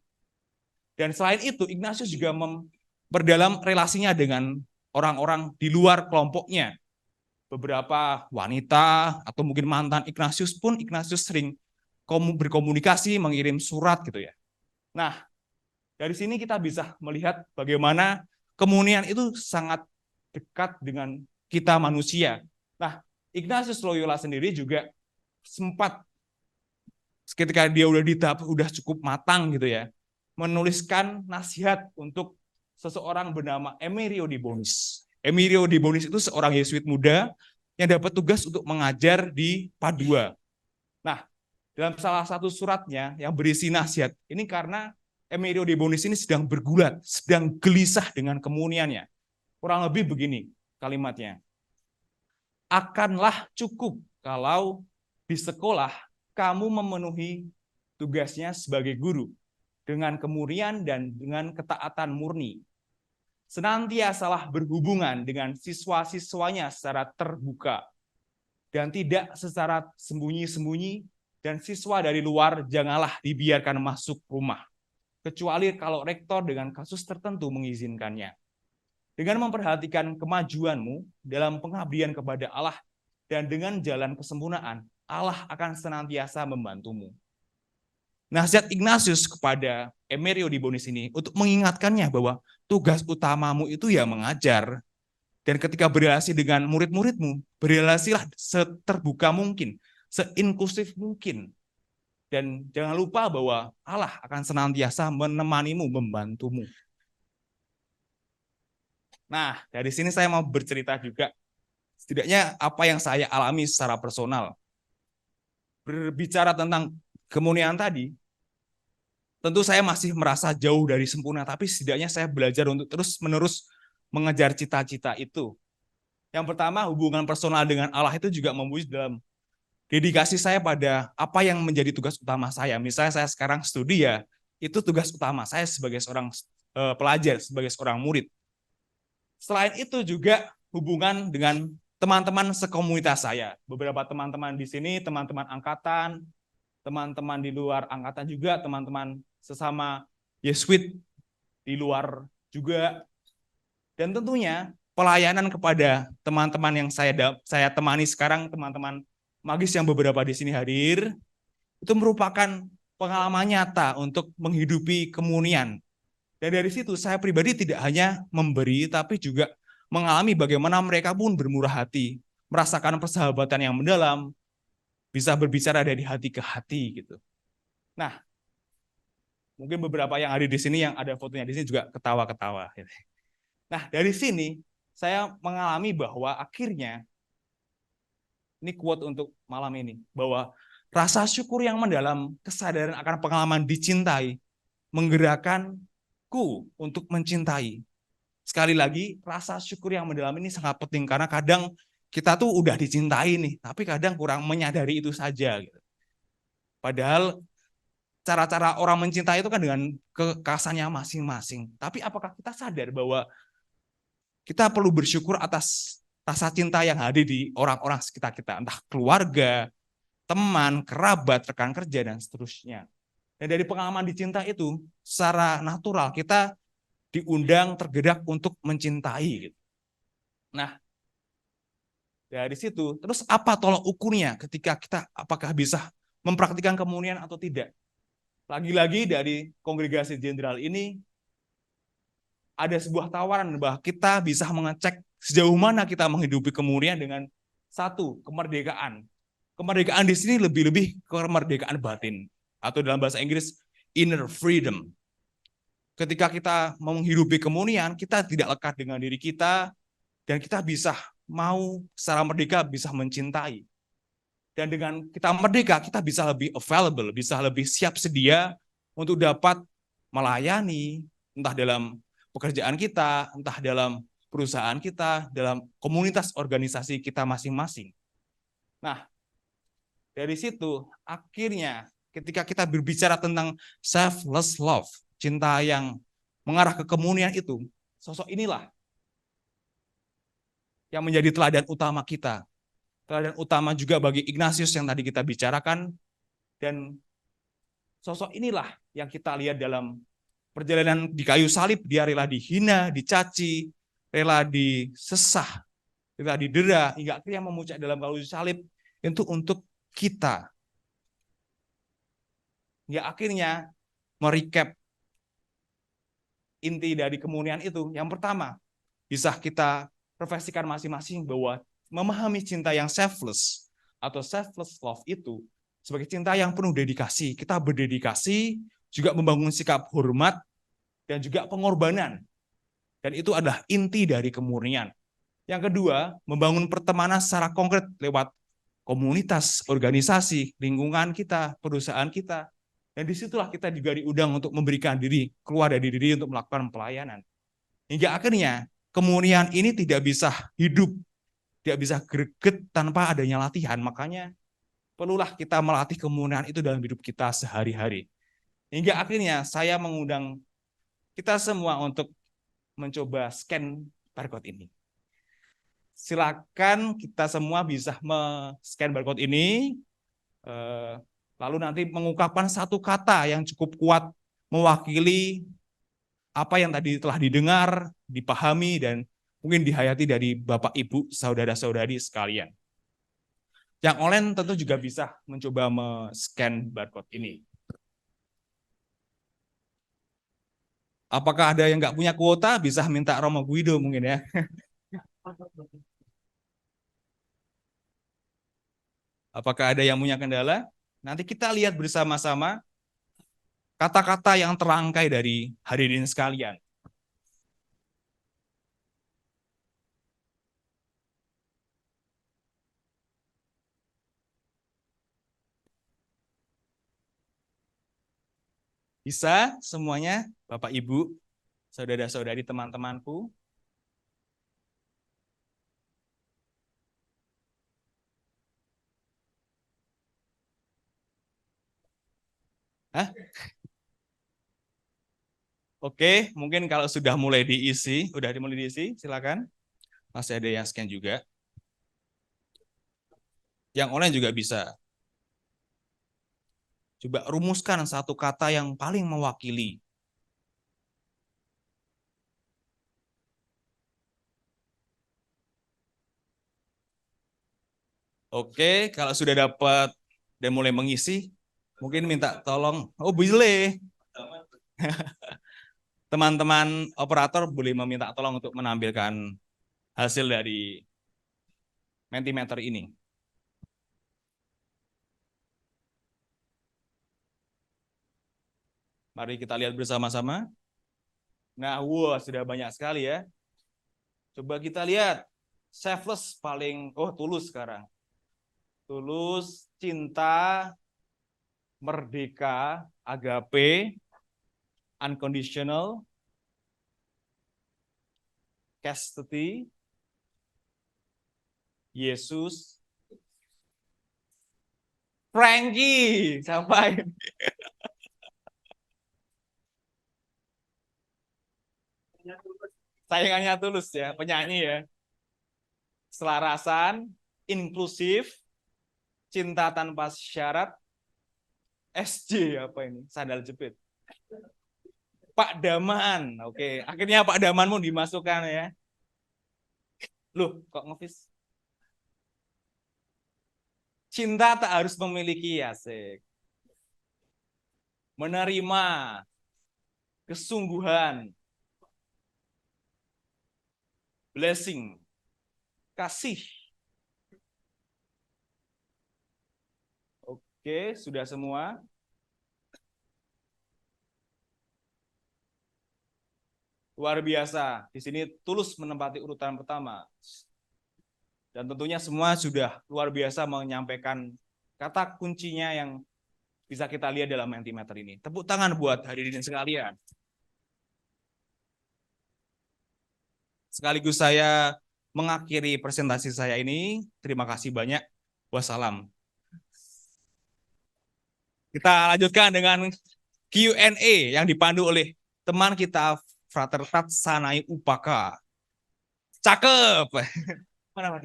S8: Dan selain itu, Ignatius juga memperdalam relasinya dengan orang-orang di luar kelompoknya. Beberapa wanita atau mungkin mantan Ignatius pun, Ignatius sering berkomunikasi, mengirim surat gitu ya. Nah, dari sini kita bisa melihat bagaimana kemurnian itu sangat dekat dengan kita manusia. Nah, Ignatius Loyola sendiri juga sempat ketika dia udah di tahap udah cukup matang gitu ya, menuliskan nasihat untuk seseorang bernama Emilio de Bonis. Emilio de Bonis itu seorang Yesuit muda yang dapat tugas untuk mengajar di Padua. Nah, dalam salah satu suratnya yang berisi nasihat, ini karena Emilio de Bonis ini sedang bergulat, sedang gelisah dengan kemurniannya. Kurang lebih begini kalimatnya. Akanlah cukup kalau di sekolah kamu memenuhi tugasnya sebagai guru dengan kemurnian dan dengan ketaatan murni. Senantiasalah berhubungan dengan siswa-siswanya secara terbuka dan tidak secara sembunyi-sembunyi, dan siswa dari luar janganlah dibiarkan masuk rumah, kecuali kalau rektor dengan kasus tertentu mengizinkannya. Dengan memperhatikan kemajuanmu dalam pengabdian kepada Allah dan dengan jalan kesempurnaan, Allah akan senantiasa membantumu. Nasihat Ignatius kepada Emerio di Bonis ini untuk mengingatkannya bahwa tugas utamamu itu ya mengajar. Dan ketika berrelasi dengan murid-muridmu, berrelasilah seterbuka mungkin, seinklusif mungkin. Dan jangan lupa bahwa Allah akan senantiasa menemanimu, membantumu. Nah, dari sini saya mau bercerita juga, setidaknya apa yang saya alami secara personal. Berbicara tentang kemurnian tadi, tentu saya masih merasa jauh dari sempurna, tapi setidaknya saya belajar untuk terus-menerus mengejar cita-cita itu. Yang pertama, hubungan personal dengan Allah itu juga membuat dalam dedikasi saya pada apa yang menjadi tugas utama saya. Misalnya saya sekarang studi ya, itu tugas utama saya sebagai seorang pelajar, sebagai seorang murid. Selain itu juga hubungan dengan teman-teman sekomunitas saya. Beberapa teman-teman di sini, teman-teman angkatan, teman-teman di luar angkatan juga, teman-teman sesama Yesuit di luar juga. Dan tentunya pelayanan kepada teman-teman yang saya temani sekarang, teman-teman magis yang beberapa di sini hadir, itu merupakan pengalaman nyata untuk menghidupi kemurnian. Dan dari situ saya pribadi tidak hanya memberi, tapi juga mengalami bagaimana mereka pun bermurah hati, merasakan persahabatan yang mendalam, bisa berbicara dari hati ke hati gitu. Nah, mungkin beberapa yang hadir di sini yang ada fotonya di sini juga ketawa-ketawa. Nah, dari sini saya mengalami bahwa akhirnya, ini quote untuk malam ini, bahwa rasa syukur yang mendalam, kesadaran akan pengalaman dicintai, menggerakkanku untuk mencintai. Sekali lagi, rasa syukur yang mendalam ini sangat penting, karena kadang kita tuh udah dicintai nih, tapi kadang kurang menyadari itu saja. Padahal cara-cara orang mencintai itu kan dengan kekhasannya masing-masing. Tapi apakah kita sadar bahwa kita perlu bersyukur atas rasa cinta yang hadir di orang-orang sekitar kita, entah keluarga, teman, kerabat, rekan kerja, dan seterusnya. Dan dari pengalaman dicinta itu, secara natural kita diundang, tergerak untuk mencintai. Nah, dari situ, terus apa tolak ukurnya ketika kita apakah bisa mempraktikkan kemurnian atau tidak? Lagi-lagi dari kongregasi jenderal ini, ada sebuah tawaran bahwa kita bisa mengecek sejauh mana kita menghidupi kemurnian dengan satu, kemerdekaan. Kemerdekaan di sini lebih-lebih kemerdekaan batin, atau dalam bahasa Inggris inner freedom. Ketika kita menghidupi kemurnian, kita tidak lekat dengan diri kita, dan kita bisa mau secara merdeka bisa mencintai. Dan dengan kita merdeka, kita bisa lebih available, bisa lebih siap sedia untuk dapat melayani, entah dalam pekerjaan kita, entah dalam perusahaan kita, dalam komunitas organisasi kita masing-masing. Nah, dari situ akhirnya ketika kita berbicara tentang selfless love, cinta yang mengarah ke kemurnian itu, sosok inilah yang menjadi teladan utama kita. Teladan utama juga bagi Ignatius yang tadi kita bicarakan, dan sosok inilah yang kita lihat dalam perjalanan di kayu salib. Dia rela dihina, dicaci, rela disesah, rela didera, hingga akhirnya memuncak dalam kayu salib itu untuk kita. Hingga akhirnya merecap inti dari kemurnian itu. Yang pertama, bisa kita refleksikan masing-masing bahwa memahami cinta yang selfless atau selfless love itu sebagai cinta yang penuh dedikasi. Kita berdedikasi, juga membangun sikap hormat, dan juga pengorbanan. Dan itu adalah inti dari kemurnian. Yang kedua, membangun pertemanan secara konkret lewat komunitas, organisasi, lingkungan kita, perusahaan kita. Dan disitulah kita juga diundang untuk memberikan diri, keluar dari diri untuk melakukan pelayanan. Hingga akhirnya kemurnian ini tidak bisa hidup, tidak bisa greget tanpa adanya latihan. Makanya perlulah kita melatih kemurnian itu dalam hidup kita sehari-hari. Hingga akhirnya saya mengundang kita semua untuk mencoba scan barcode ini. Silakan kita semua bisa men-scan barcode ini, lalu nanti mengungkapkan satu kata yang cukup kuat mewakili apa yang tadi telah didengar, dipahami, dan mungkin dihayati dari Bapak, Ibu, saudara-saudari sekalian. Yang online tentu juga bisa mencoba men-scan barcode ini. Apakah ada yang nggak punya kuota, bisa minta Romo Guido mungkin ya. Apakah ada yang punya kendala? Nanti kita lihat bersama-sama kata-kata yang terangkai dari hadirin sekalian. Bisa semuanya, Bapak, Ibu, saudara-saudari, teman-temanku? Hah? Oke, mungkin kalau sudah mulai diisi, silakan. Masih ada yang scan juga. Yang online juga bisa. Coba rumuskan satu kata yang paling mewakili. Oke, kalau sudah dapat dan mulai mengisi, mungkin minta tolong. Oh, boleh. Teman-teman operator boleh meminta tolong untuk menampilkan hasil dari Mentimeter ini. Mari kita lihat bersama-sama. Nah, sudah banyak sekali ya. Coba kita lihat. Selfless paling, Tulus sekarang. Tulus, cinta, merdeka, agape, unconditional, chastity, Yesus, Frankie, siapa ini? Sayangannya Tulus ya, penyanyi ya. Selarasan, inklusif, cinta tanpa syarat, SJ apa ini? Sandal jepit. Pak Daman, oke. Akhirnya Pak Damanmu dimasukkan ya. Loh, kok ngevis? Cinta tak harus memiliki, asik. Menerima, kesungguhan, blessing, kasih. Oke, sudah semua. Luar biasa. Di sini Tulus menempati urutan pertama. Dan tentunya semua sudah luar biasa menyampaikan kata kuncinya yang bisa kita lihat dalam Mentimeter ini. Tepuk tangan buat hadirin sekalian. Sekaligus saya mengakhiri presentasi saya ini. Terima kasih banyak. Wassalam. Kita lanjutkan dengan Q&A yang dipandu oleh teman kita Frater Tat Sanai Upaka. Cakep. Mana?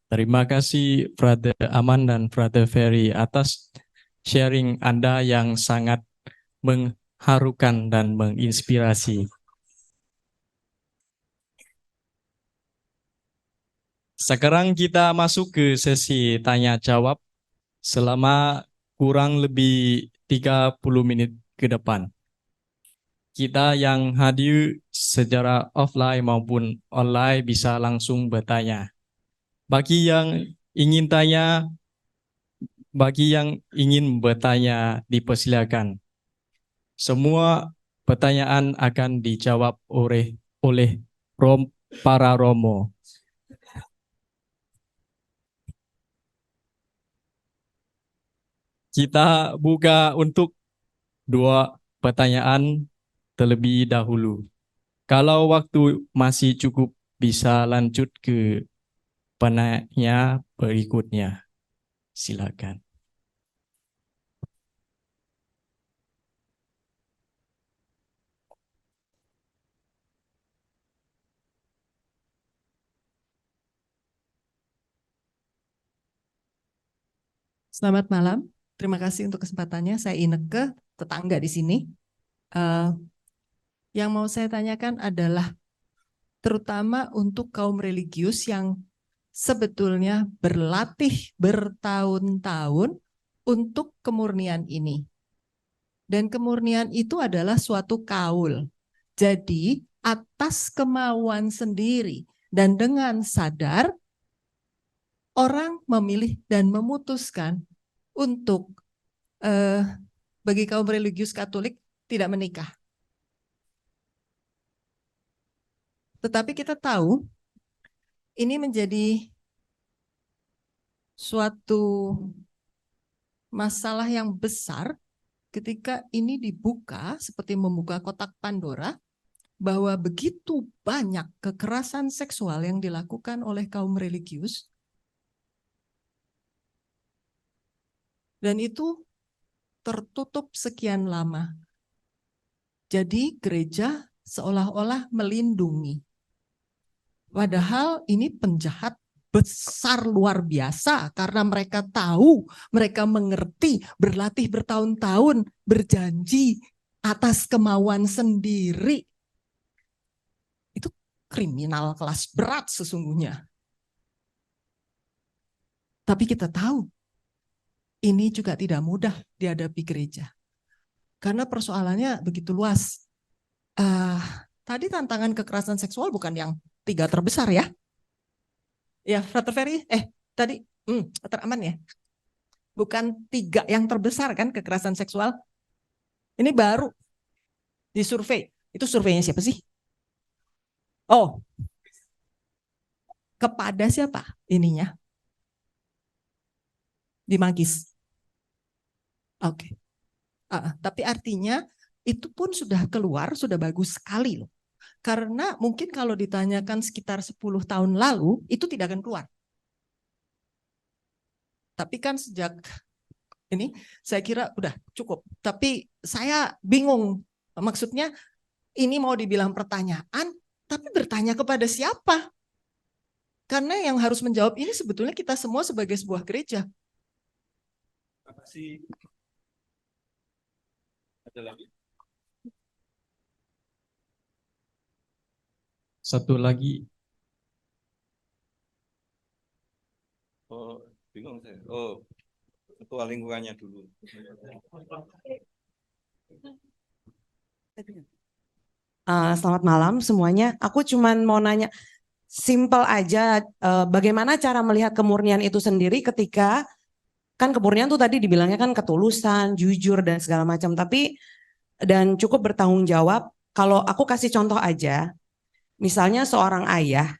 S1: Terima kasih Brother Aman dan Brother Ferry atas sharing Anda yang sangat mengharukan dan menginspirasi. Sekarang kita masuk ke sesi tanya jawab selama kurang lebih 30 menit ke depan. Kita yang hadir secara offline maupun online bisa langsung bertanya. Bagi yang ingin bertanya, dipersilakan. Semua pertanyaan akan dijawab oleh para romo. Kita buka untuk 2 pertanyaan terlebih dahulu. Kalau waktu masih cukup, bisa lanjut ke penanya berikutnya. Silakan.
S11: Selamat malam. Terima kasih untuk kesempatannya. Saya Ineke, tetangga di sini. Yang mau saya tanyakan adalah terutama untuk kaum religius yang sebetulnya berlatih bertahun-tahun untuk kemurnian ini. Dan kemurnian itu adalah suatu kaul. Jadi atas kemauan sendiri dan dengan sadar, orang memilih dan memutuskan untuk bagi kaum religius Katolik tidak menikah. Tetapi kita tahu ini menjadi suatu masalah yang besar ketika ini dibuka seperti membuka kotak Pandora, bahwa begitu banyak kekerasan seksual yang dilakukan oleh kaum religius. Dan itu tertutup sekian lama. Jadi gereja seolah-olah melindungi. Padahal ini penjahat besar luar biasa karena mereka tahu, mereka mengerti, berlatih bertahun-tahun, berjanji atas kemauan sendiri. Itu kriminal kelas berat sesungguhnya. Tapi kita tahu ini juga tidak mudah dihadapi gereja. Karena persoalannya begitu luas. Tadi tantangan kekerasan seksual bukan yang 3 terbesar ya. Ya, Frater Ferry, tadi teraman ya. Bukan 3 yang terbesar kan kekerasan seksual. Ini baru disurvei. Itu surveinya siapa sih? Oh, kepada siapa ininya? Di Magis. Oke. Tapi artinya itu pun sudah keluar, sudah bagus sekali loh. Karena mungkin kalau ditanyakan sekitar 10 tahun lalu, itu tidak akan keluar. Tapi kan sejak ini, saya kira udah cukup. Tapi saya bingung, maksudnya ini mau dibilang pertanyaan, tapi bertanya kepada siapa? Karena yang harus menjawab ini sebetulnya kita semua sebagai sebuah gereja.
S5: Terima kasih. Ada lagi?
S1: Satu lagi.
S12: Oh, bingung saya. Oh, ketua lingkungannya dulu.
S13: Selamat malam semuanya. Aku cuman mau nanya, simple aja, bagaimana cara melihat kemurnian itu sendiri ketika kan kemurnian tuh tadi dibilangnya kan ketulusan, jujur dan segala macam. Tapi dan cukup bertanggung jawab. Kalau aku kasih contoh aja, misalnya seorang ayah,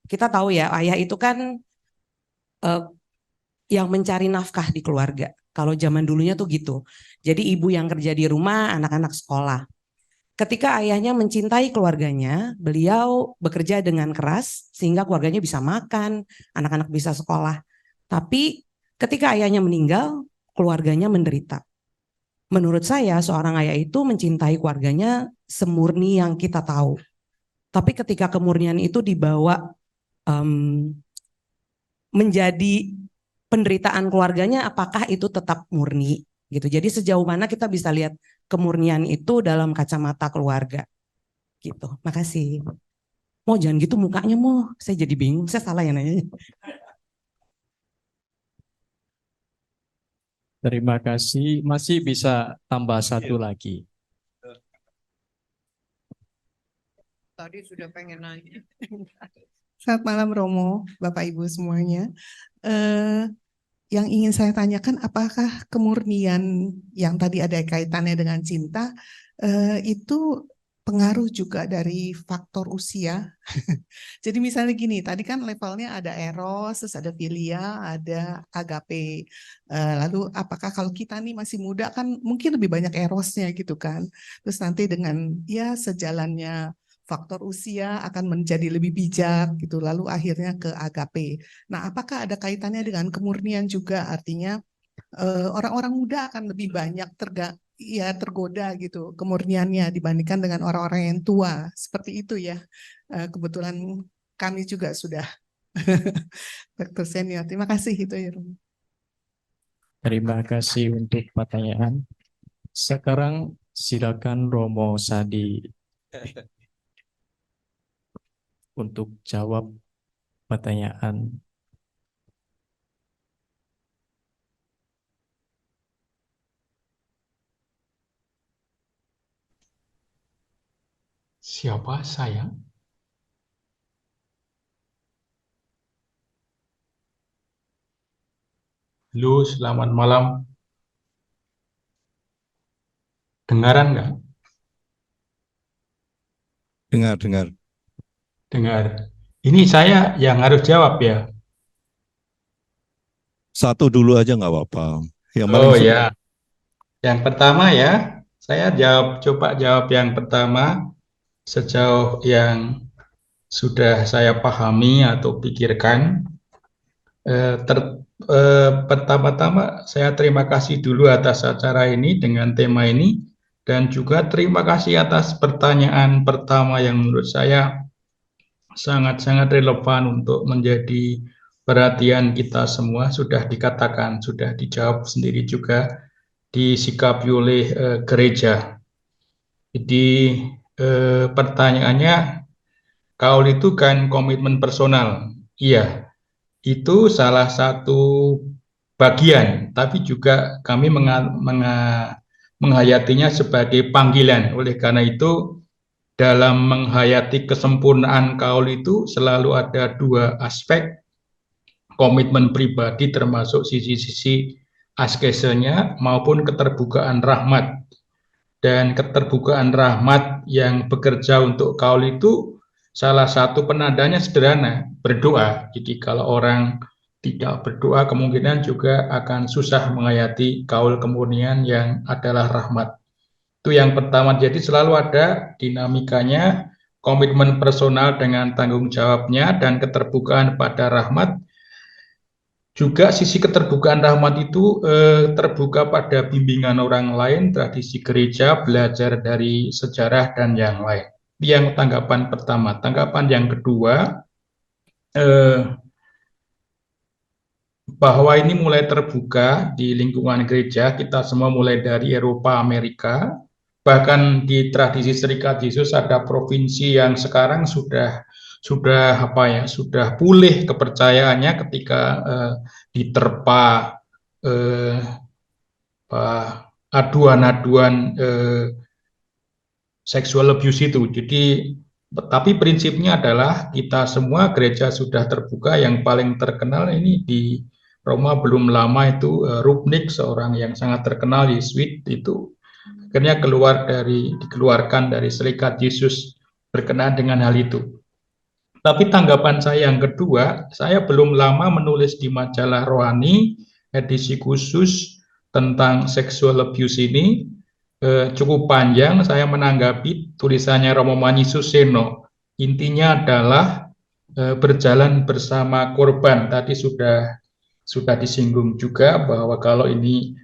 S13: kita tahu ya ayah itu kan yang mencari nafkah di keluarga. Kalau zaman dulunya tuh gitu. Jadi ibu yang kerja di rumah, anak-anak sekolah. Ketika ayahnya mencintai keluarganya, beliau bekerja dengan keras sehingga keluarganya bisa makan, anak-anak bisa sekolah. Tapi ketika ayahnya meninggal, keluarganya menderita. Menurut saya seorang ayah itu mencintai keluarganya semurni yang kita tahu. Tapi ketika kemurnian itu dibawa menjadi penderitaan keluarganya, apakah itu tetap murni? Gitu. Jadi sejauh mana kita bisa lihat kemurnian itu dalam kacamata keluarga? Gitu. Makasih. Mau jangan gitu mukanya mau. Saya jadi bingung. Saya salah ya nanya.
S1: Terima kasih. Masih bisa tambah satu lagi.
S14: Tadi sudah pengen nanya. Selamat malam Romo, Bapak Ibu semuanya. Yang ingin saya tanyakan, apakah kemurnian yang tadi ada kaitannya dengan cinta itu pengaruh juga dari faktor usia? Jadi misalnya gini, tadi kan levelnya ada eros, terus ada filia, ada agape. Lalu apakah kalau kita nih masih muda kan mungkin lebih banyak erosnya gitu kan. Terus nanti dengan ya sejalannya faktor usia akan menjadi lebih bijak gitu, lalu akhirnya ke agape. Nah, apakah ada kaitannya dengan kemurnian juga? Artinya orang-orang muda akan lebih banyak tergoda gitu kemurniannya dibandingkan dengan orang-orang yang tua. Seperti itu ya. Kebetulan kami juga sudah dokter senior. Terima kasih itu ya.
S1: Terima kasih untuk pertanyaan. Sekarang silakan Romo Sadi untuk jawab pertanyaan.
S15: Siapa saya? Halo, selamat malam. Dengaran nggak?
S12: Dengar.
S15: Dengar. Ini saya yang harus jawab ya?
S12: Satu dulu aja nggak apa-apa. Yang
S15: Oh ya. Yang pertama ya, saya coba jawab yang pertama sejauh yang sudah saya pahami atau pikirkan. Pertama-tama saya terima kasih dulu atas acara ini dengan tema ini, dan juga terima kasih atas pertanyaan pertama yang menurut saya sangat-sangat relevan untuk menjadi perhatian kita semua. Sudah dikatakan, sudah dijawab sendiri juga, disikapi oleh gereja. Jadi pertanyaannya, kaul itu kan komitmen personal. Iya, itu salah satu bagian, tapi juga kami menghayatinya sebagai panggilan. Oleh karena itu, dalam menghayati kesempurnaan kaul itu selalu ada dua aspek, komitmen pribadi termasuk sisi-sisi askesenya maupun keterbukaan rahmat. Dan keterbukaan rahmat yang bekerja untuk kaul itu salah satu penandanya sederhana, berdoa. Jadi kalau orang tidak berdoa kemungkinan juga akan susah menghayati kaul kemurnian yang adalah rahmat. Itu yang pertama. Jadi selalu ada dinamikanya, komitmen personal dengan tanggung jawabnya dan keterbukaan pada rahmat. Juga sisi keterbukaan rahmat itu terbuka pada bimbingan orang lain, tradisi gereja, belajar dari sejarah dan yang lain. Yang tanggapan pertama. Tanggapan yang kedua, bahwa ini mulai terbuka di lingkungan gereja, kita semua mulai dari Eropa, Amerika, bahkan di tradisi Serikat Yesus ada provinsi yang sekarang sudah pulih kepercayaannya ketika diterpa aduan-aduan sexual abuse itu. Jadi, tapi prinsipnya adalah kita semua gereja sudah terbuka. Yang paling terkenal ini di Roma belum lama itu Rupnik, seorang yang sangat terkenal Yesuit itu akhirnya dikeluarkan dari Serikat Yesus berkenaan dengan hal itu. Tapi tanggapan saya yang kedua, saya belum lama menulis di majalah Rohani edisi khusus tentang sexual abuse ini, cukup panjang. Saya menanggapi tulisannya Romo Manyisus Seno. Intinya adalah berjalan bersama korban. Tadi sudah disinggung juga bahwa kalau ini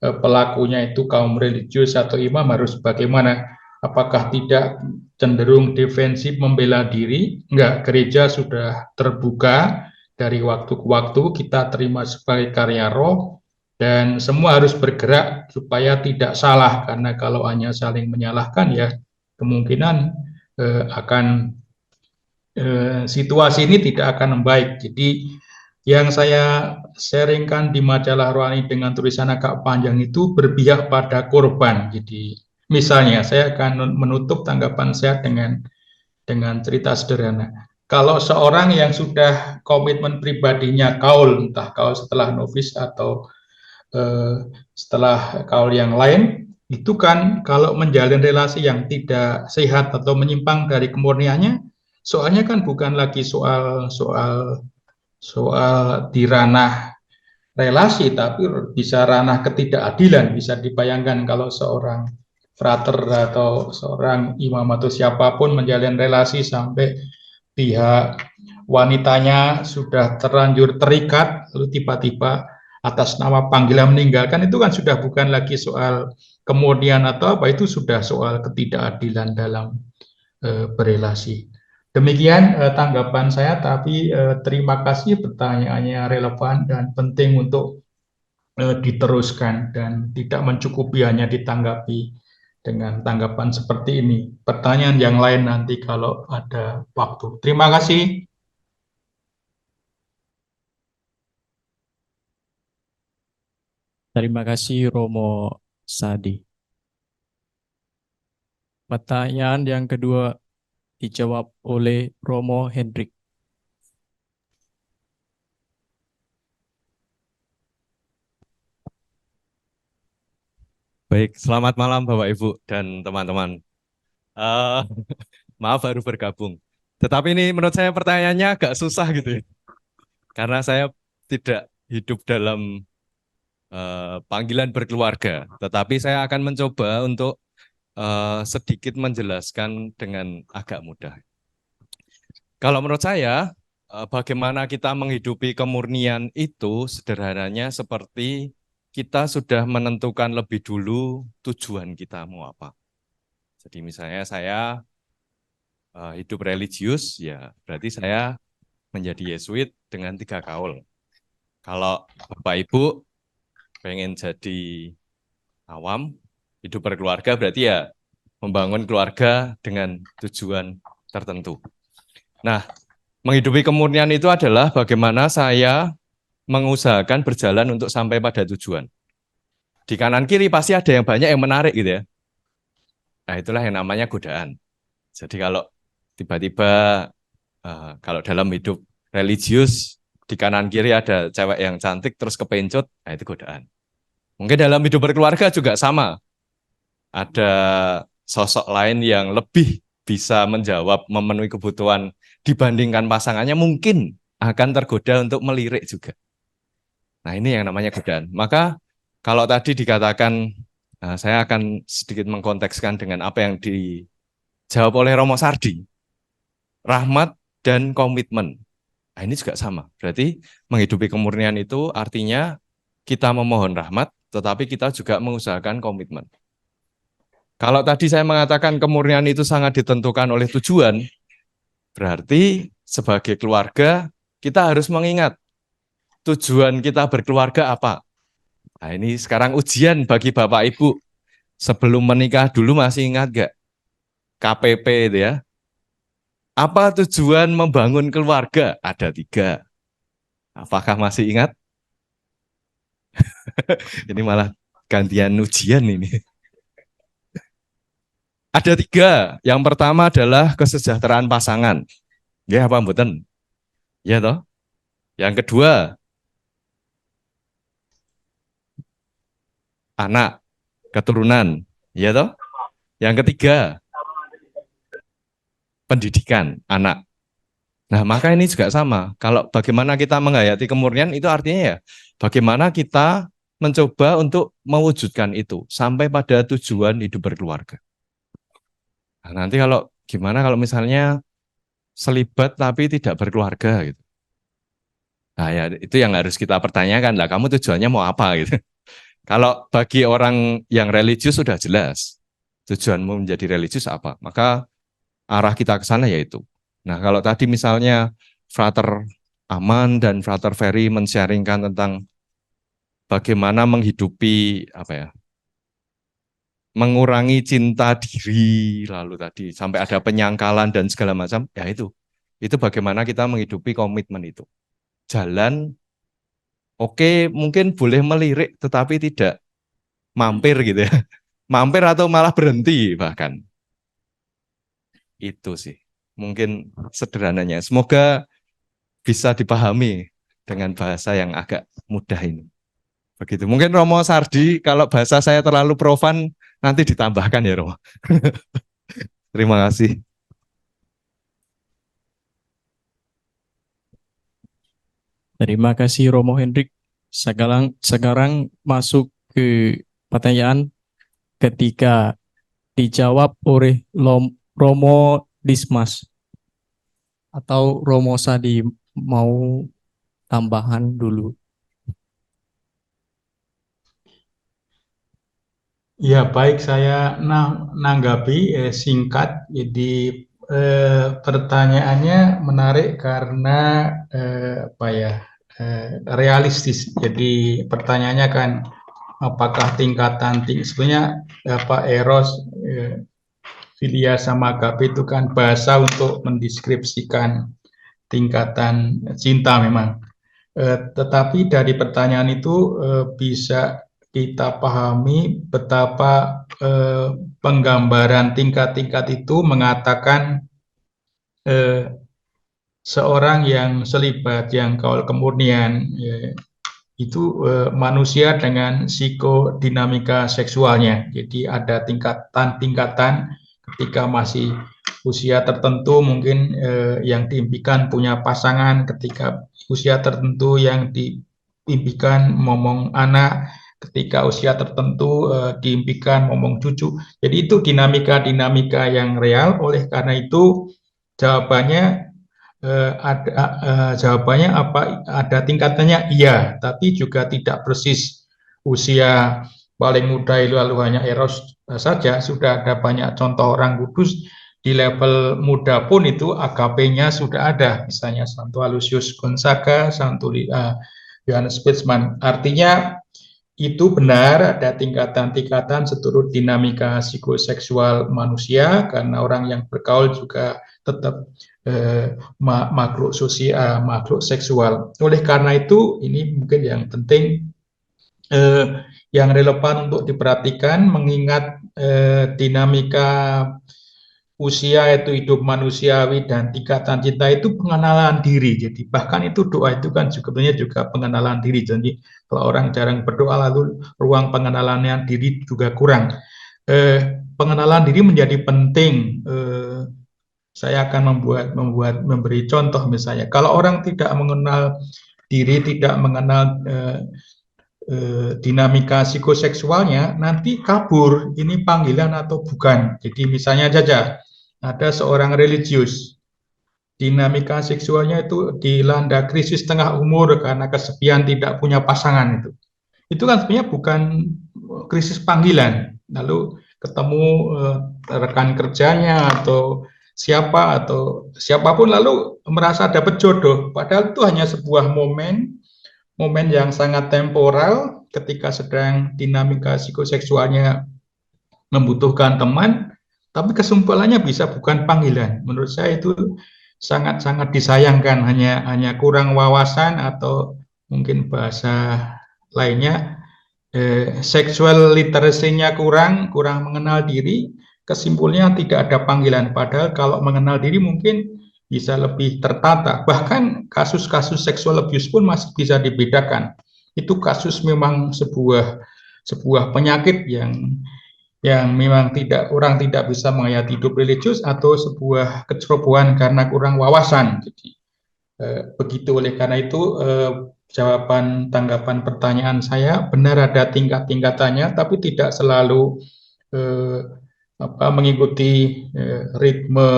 S15: pelakunya itu kaum religius atau imam harus bagaimana? Apakah tidak cenderung defensif membela diri? Enggak, gereja sudah terbuka dari waktu ke waktu, kita terima sebagai karya roh, dan semua harus bergerak supaya tidak salah, karena kalau hanya saling menyalahkan ya kemungkinan situasi ini tidak akan membaik. Jadi yang saya sharingkan di majalah Rohani dengan tulisan agak panjang itu berpihak pada korban. Jadi misalnya saya akan menutup tanggapan saya dengan cerita sederhana. Kalau seorang yang sudah komitmen pribadinya kaul, entah kaul setelah novis atau setelah kaul yang lain, itu kan kalau menjalin relasi yang tidak sehat atau menyimpang dari kemurniannya, soalnya kan bukan lagi soal di ranah relasi, tapi bisa ranah ketidakadilan. Bisa dibayangkan kalau seorang frater atau seorang imam atau siapapun menjalin relasi sampai pihak wanitanya sudah terlanjur terikat, lalu tiba-tiba atas nama panggilan meninggalkan, itu kan sudah bukan lagi soal kemurnian atau apa, itu sudah soal ketidakadilan dalam berelasi. Demikian tanggapan saya, tapi terima kasih, pertanyaannya relevan dan penting untuk diteruskan dan tidak mencukupi hanya ditanggapi dengan tanggapan seperti ini. Pertanyaan yang lain nanti kalau ada waktu. Terima kasih.
S1: Terima kasih Romo Sadi. Pertanyaan yang kedua dijawab oleh Romo Hendrik.
S16: Baik, selamat malam Bapak Ibu dan teman-teman. Maaf baru bergabung. Tetapi ini menurut saya pertanyaannya agak susah gitu ya. Karena saya tidak hidup dalam panggilan berkeluarga. Tetapi saya akan mencoba untuk sedikit menjelaskan dengan agak mudah. Kalau menurut saya, bagaimana kita menghidupi kemurnian itu sederhananya seperti kita sudah menentukan lebih dulu tujuan kita mau apa. Jadi misalnya saya hidup religius, ya berarti saya menjadi Yesuit dengan 3 kaul. Kalau Bapak Ibu pengen jadi awam, hidup berkeluarga berarti ya membangun keluarga dengan tujuan tertentu. Nah, menghidupi kemurnian itu adalah bagaimana saya mengusahakan berjalan untuk sampai pada tujuan. Di kanan kiri pasti ada yang banyak yang menarik gitu ya. Nah, itulah yang namanya godaan. Jadi kalau tiba-tiba kalau dalam hidup religius di kanan kiri ada cewek yang cantik terus kepencut, nah itu godaan. Mungkin dalam hidup berkeluarga juga sama. Ada sosok lain yang lebih bisa menjawab, memenuhi kebutuhan dibandingkan pasangannya, mungkin akan tergoda untuk melirik juga. Nah, ini yang namanya godaan. Maka kalau tadi dikatakan, saya akan sedikit mengkontekskan dengan apa yang dijawab oleh Romo Sardi. Rahmat dan komitmen. Nah, ini juga sama. Berarti menghidupi kemurnian itu artinya kita memohon rahmat, tetapi kita juga mengusahakan komitmen. Kalau tadi saya mengatakan kemurnian itu sangat ditentukan oleh tujuan, berarti sebagai keluarga kita harus mengingat tujuan kita berkeluarga apa. Nah, ini sekarang ujian bagi Bapak Ibu. Sebelum menikah dulu masih ingat nggak? KPP itu ya. Apa tujuan membangun keluarga? Ada 3. Apakah masih ingat? Ini malah gantian ujian ini. Ada 3. Yang pertama adalah kesejahteraan pasangan. Ya apa mboten? Ya toh? Yang kedua, anak, keturunan. Ya toh? Yang ketiga, pendidikan anak. Nah, maka ini juga sama. Kalau bagaimana kita menghayati kemurnian itu artinya ya bagaimana kita mencoba untuk mewujudkan itu sampai pada tujuan hidup berkeluarga. Nah, nanti kalau gimana kalau misalnya selibat tapi tidak berkeluarga gitu. Nah, ya itu yang harus kita pertanyakan lah, kamu tujuannya mau apa gitu. Kalau bagi orang yang religius sudah jelas tujuanmu menjadi religius apa, maka arah kita ke sana yaitu. Nah, kalau tadi misalnya Frater Aman dan Frater Ferry men-sharingkan tentang bagaimana menghidupi apa ya, mengurangi cinta diri, lalu tadi sampai ada penyangkalan dan segala macam, ya itu bagaimana kita menghidupi komitmen itu. Jalan, oke, mungkin boleh melirik, tetapi tidak mampir gitu ya. Mampir atau malah berhenti bahkan. Itu sih, mungkin sederhananya. Semoga bisa dipahami dengan bahasa yang agak mudah ini. Begitu. Mungkin Romo Sardi, kalau bahasa saya terlalu profan, nanti ditambahkan ya Romo. Terima kasih.
S1: Terima kasih Romo Hendrik. Sekarang masuk ke pertanyaan ketiga dijawab oleh Romo Dismas. Atau Romo Sadi mau tambahan dulu.
S15: Ya, baik, saya nanggapi singkat. Jadi pertanyaannya menarik karena realistis. Jadi pertanyaannya kan apakah tingkatan sebenarnya eros, filia sama agape itu kan bahasa untuk mendeskripsikan tingkatan cinta memang. Tetapi dari pertanyaan itu bisa kita pahami betapa penggambaran tingkat-tingkat itu mengatakan seorang yang selibat, yang kaul kemurnian, itu manusia dengan psikodinamika seksualnya. Jadi ada tingkatan-tingkatan ketika masih usia tertentu mungkin yang diimpikan punya pasangan, ketika usia tertentu yang diimpikan momong anak, ketika usia tertentu diimpikan momong cucu. Jadi itu dinamika-dinamika yang real. Oleh karena itu jawabannya ada tingkatannya, iya, tapi juga tidak persis usia paling muda lalu hanya eros saja. Sudah ada banyak contoh orang kudus di level muda pun itu agapenya sudah ada, misalnya Santo Aloysius Gonzaga, Santo Johannes Spitzman. Artinya itu benar ada tingkatan-tingkatan seturut dinamika psikoseksual manusia, karena orang yang bergaul juga tetap makhluk sosial, makhluk seksual. Oleh karena itu ini mungkin yang penting, yang relevan untuk diperhatikan, mengingat dinamika usia itu hidup manusiawi dan tingkatan cinta itu pengenalan diri. Jadi bahkan itu doa itu kan sebenarnya juga pengenalan diri. Jadi kalau orang jarang berdoa lalu ruang pengenalannya diri juga kurang. Pengenalan diri menjadi penting. Saya akan memberi contoh, misalnya kalau orang tidak mengenal diri, tidak mengenal dinamika psikoseksualnya, nanti kabur ini panggilan atau bukan. Jadi misalnya saja ada seorang religius, dinamika seksualnya itu dilanda krisis tengah umur karena kesepian, tidak punya pasangan. Itu kan sebenarnya bukan krisis panggilan. Lalu ketemu rekan kerjanya atau siapapun lalu merasa dapat jodoh, padahal itu hanya sebuah momen yang sangat temporal ketika sedang dinamika psikoseksualnya membutuhkan teman, tapi kesimpulannya bisa bukan panggilan. Menurut saya itu sangat-sangat disayangkan, hanya kurang wawasan atau mungkin bahasa lainnya seksual literasinya kurang mengenal diri. Kesimpulannya tidak ada panggilan, padahal kalau mengenal diri mungkin bisa lebih tertata. Bahkan kasus-kasus seksual abuse pun masih bisa dibedakan. Itu kasus memang sebuah penyakit yang memang orang tidak bisa menghayati hidup religius, atau sebuah kecerobohan karena kurang wawasan. Jadi begitu. Oleh karena itu jawaban tanggapan pertanyaan saya, benar ada tingkat-tingkatannya, tapi tidak selalu mengikuti ritme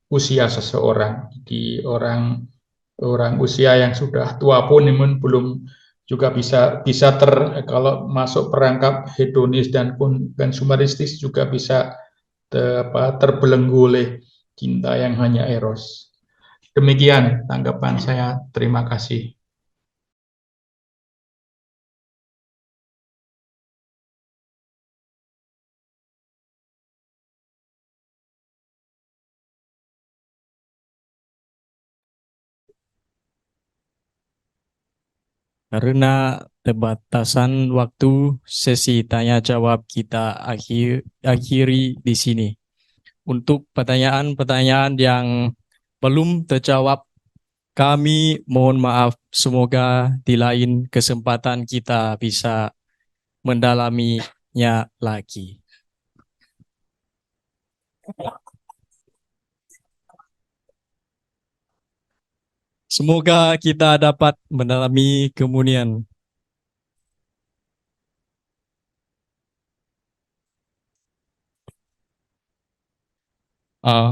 S15: usia seseorang. Jadi orang usia yang sudah tua pun belum juga bisa kalau masuk perangkap hedonis dan konsumeristis juga bisa terbelenggu oleh cinta yang hanya eros. Demikian tanggapan saya. Terima kasih.
S1: Karena terbatasan waktu, sesi tanya jawab kita akhiri di sini. Untuk pertanyaan-pertanyaan yang belum terjawab, kami mohon maaf. Semoga di lain kesempatan kita bisa mendalaminya lagi. Semoga kita dapat mendalami kemunian.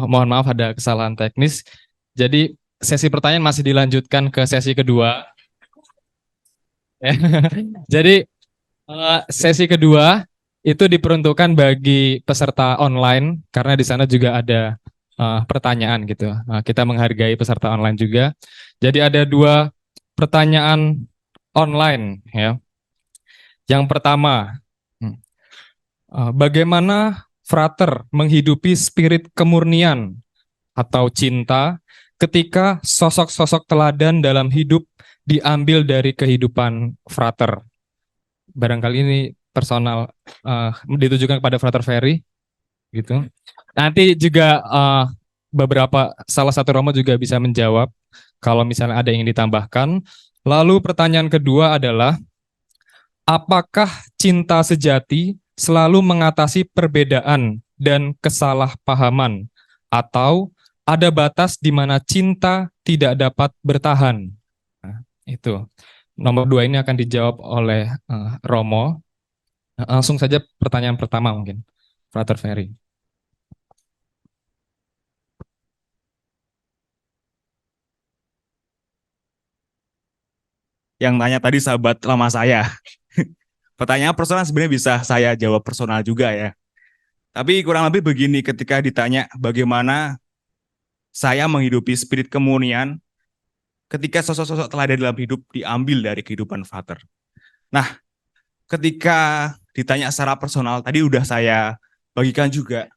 S1: Mohon maaf ada kesalahan teknis. Jadi sesi pertanyaan masih dilanjutkan ke sesi kedua. Jadi sesi kedua itu diperuntukkan bagi peserta online karena di sana juga ada pertanyaan gitu. Kita menghargai peserta online juga. Jadi ada 2 pertanyaan online ya. Yang pertama, bagaimana frater menghidupi spirit kemurnian atau cinta ketika sosok-sosok teladan dalam hidup diambil dari kehidupan frater? Barangkali ini personal ditujukan kepada Frater Ferry gitu. Nanti juga salah satu romo juga bisa menjawab kalau misalnya ada yang ingin ditambahkan. Lalu pertanyaan kedua adalah, apakah cinta sejati selalu mengatasi perbedaan dan kesalahpahaman, atau ada batas di mana cinta tidak dapat bertahan? Nah, itu nomor 2 ini akan dijawab oleh Romo. Langsung saja pertanyaan pertama mungkin, Frater Ferry.
S8: Yang tanya tadi sahabat lama saya. Pertanyaan personal sebenarnya bisa saya jawab personal juga ya. Tapi kurang lebih begini, ketika ditanya bagaimana saya menghidupi spirit kemurnian ketika sosok-sosok teladan dalam hidup diambil dari kehidupan frater. Nah, ketika ditanya secara personal, tadi udah saya bagikan juga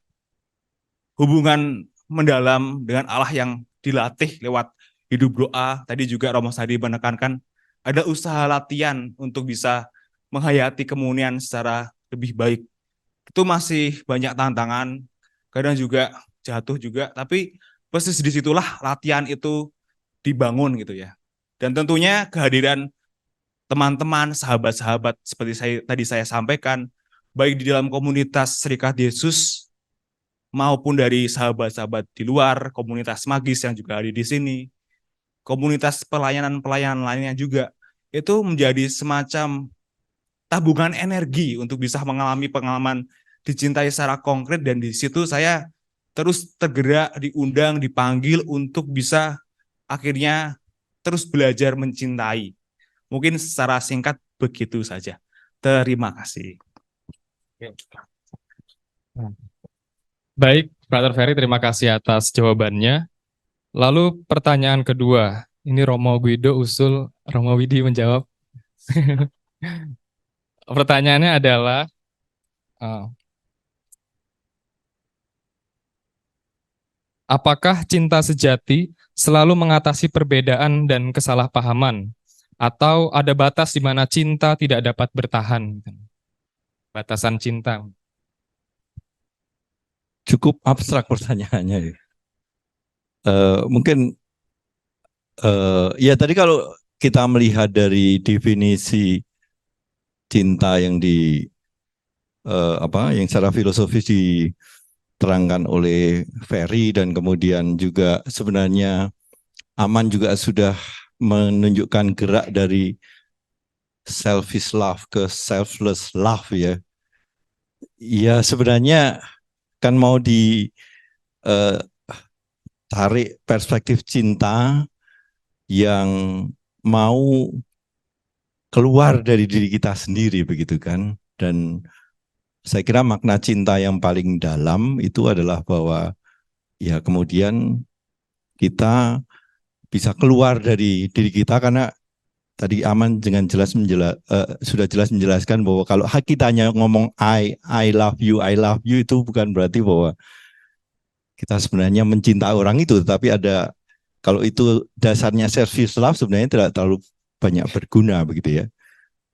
S8: hubungan mendalam dengan Allah yang dilatih lewat hidup doa. Tadi juga Romo Sadi menekankan ada usaha latihan untuk bisa menghayati kemurnian secara lebih baik. Itu masih banyak tantangan, kadang juga jatuh juga, tapi persis disitulah latihan itu dibangun gitu ya. Dan tentunya kehadiran teman-teman, sahabat-sahabat seperti tadi saya sampaikan, baik di dalam komunitas Serikat Yesus maupun dari sahabat-sahabat di luar, komunitas magis yang juga ada di sini, komunitas pelayanan-pelayanan lainnya juga, itu menjadi semacam tabungan energi untuk bisa mengalami pengalaman dicintai secara konkret, dan di situ saya terus tergerak, diundang, dipanggil untuk bisa akhirnya terus belajar mencintai. Mungkin secara singkat begitu saja. Terima kasih.
S1: Baik, Frater Ferry, terima kasih atas jawabannya. Lalu pertanyaan kedua, ini Romo Guido usul, Romo Widi menjawab. Pertanyaannya adalah, apakah cinta sejati selalu mengatasi perbedaan dan kesalahpahaman, atau ada batas di mana cinta tidak dapat bertahan? Batasan cinta.
S12: Cukup abstrak pertanyaannya. Mungkin ya tadi kalau kita melihat dari definisi cinta yang yang secara filosofis diterangkan oleh Ferry, dan kemudian juga sebenarnya Aman juga sudah menunjukkan gerak dari selfish love ke selfless love ya. Ya sebenarnya kan mau tarik perspektif cinta yang mau keluar dari diri kita sendiri begitu kan. Dan saya kira makna cinta yang paling dalam itu adalah bahwa ya kemudian kita bisa keluar dari diri kita, karena tadi Aman dengan sudah jelas menjelaskan bahwa kalau kita hanya ngomong I love you itu bukan berarti bahwa kita sebenarnya mencintai orang itu, tetapi ada, kalau itu dasarnya selfish love sebenarnya tidak terlalu banyak berguna begitu ya.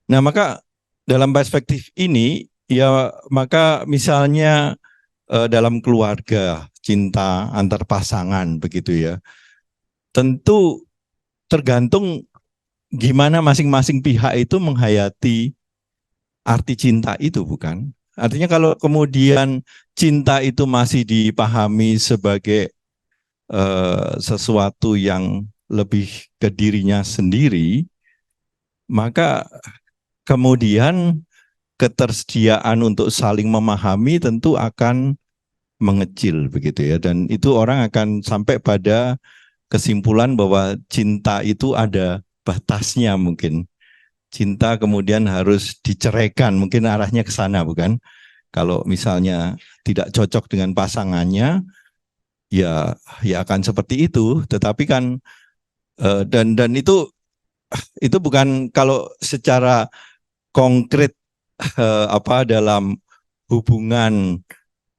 S12: Nah maka dalam perspektif ini ya, maka misalnya dalam keluarga, cinta antar pasangan begitu ya, tentu tergantung gimana masing-masing pihak itu menghayati arti cinta itu, bukan? Artinya kalau kemudian cinta itu masih dipahami sebagai sesuatu yang lebih ke dirinya sendiri, maka kemudian ketersediaan untuk saling memahami tentu akan mengecil begitu ya, dan itu orang akan sampai pada kesimpulan bahwa cinta itu ada batasnya mungkin. Cinta kemudian harus diceraikan, mungkin arahnya ke sana bukan? Kalau misalnya tidak cocok dengan pasangannya, ya akan seperti itu. Tetapi kan dan itu bukan kalau secara konkret dalam hubungan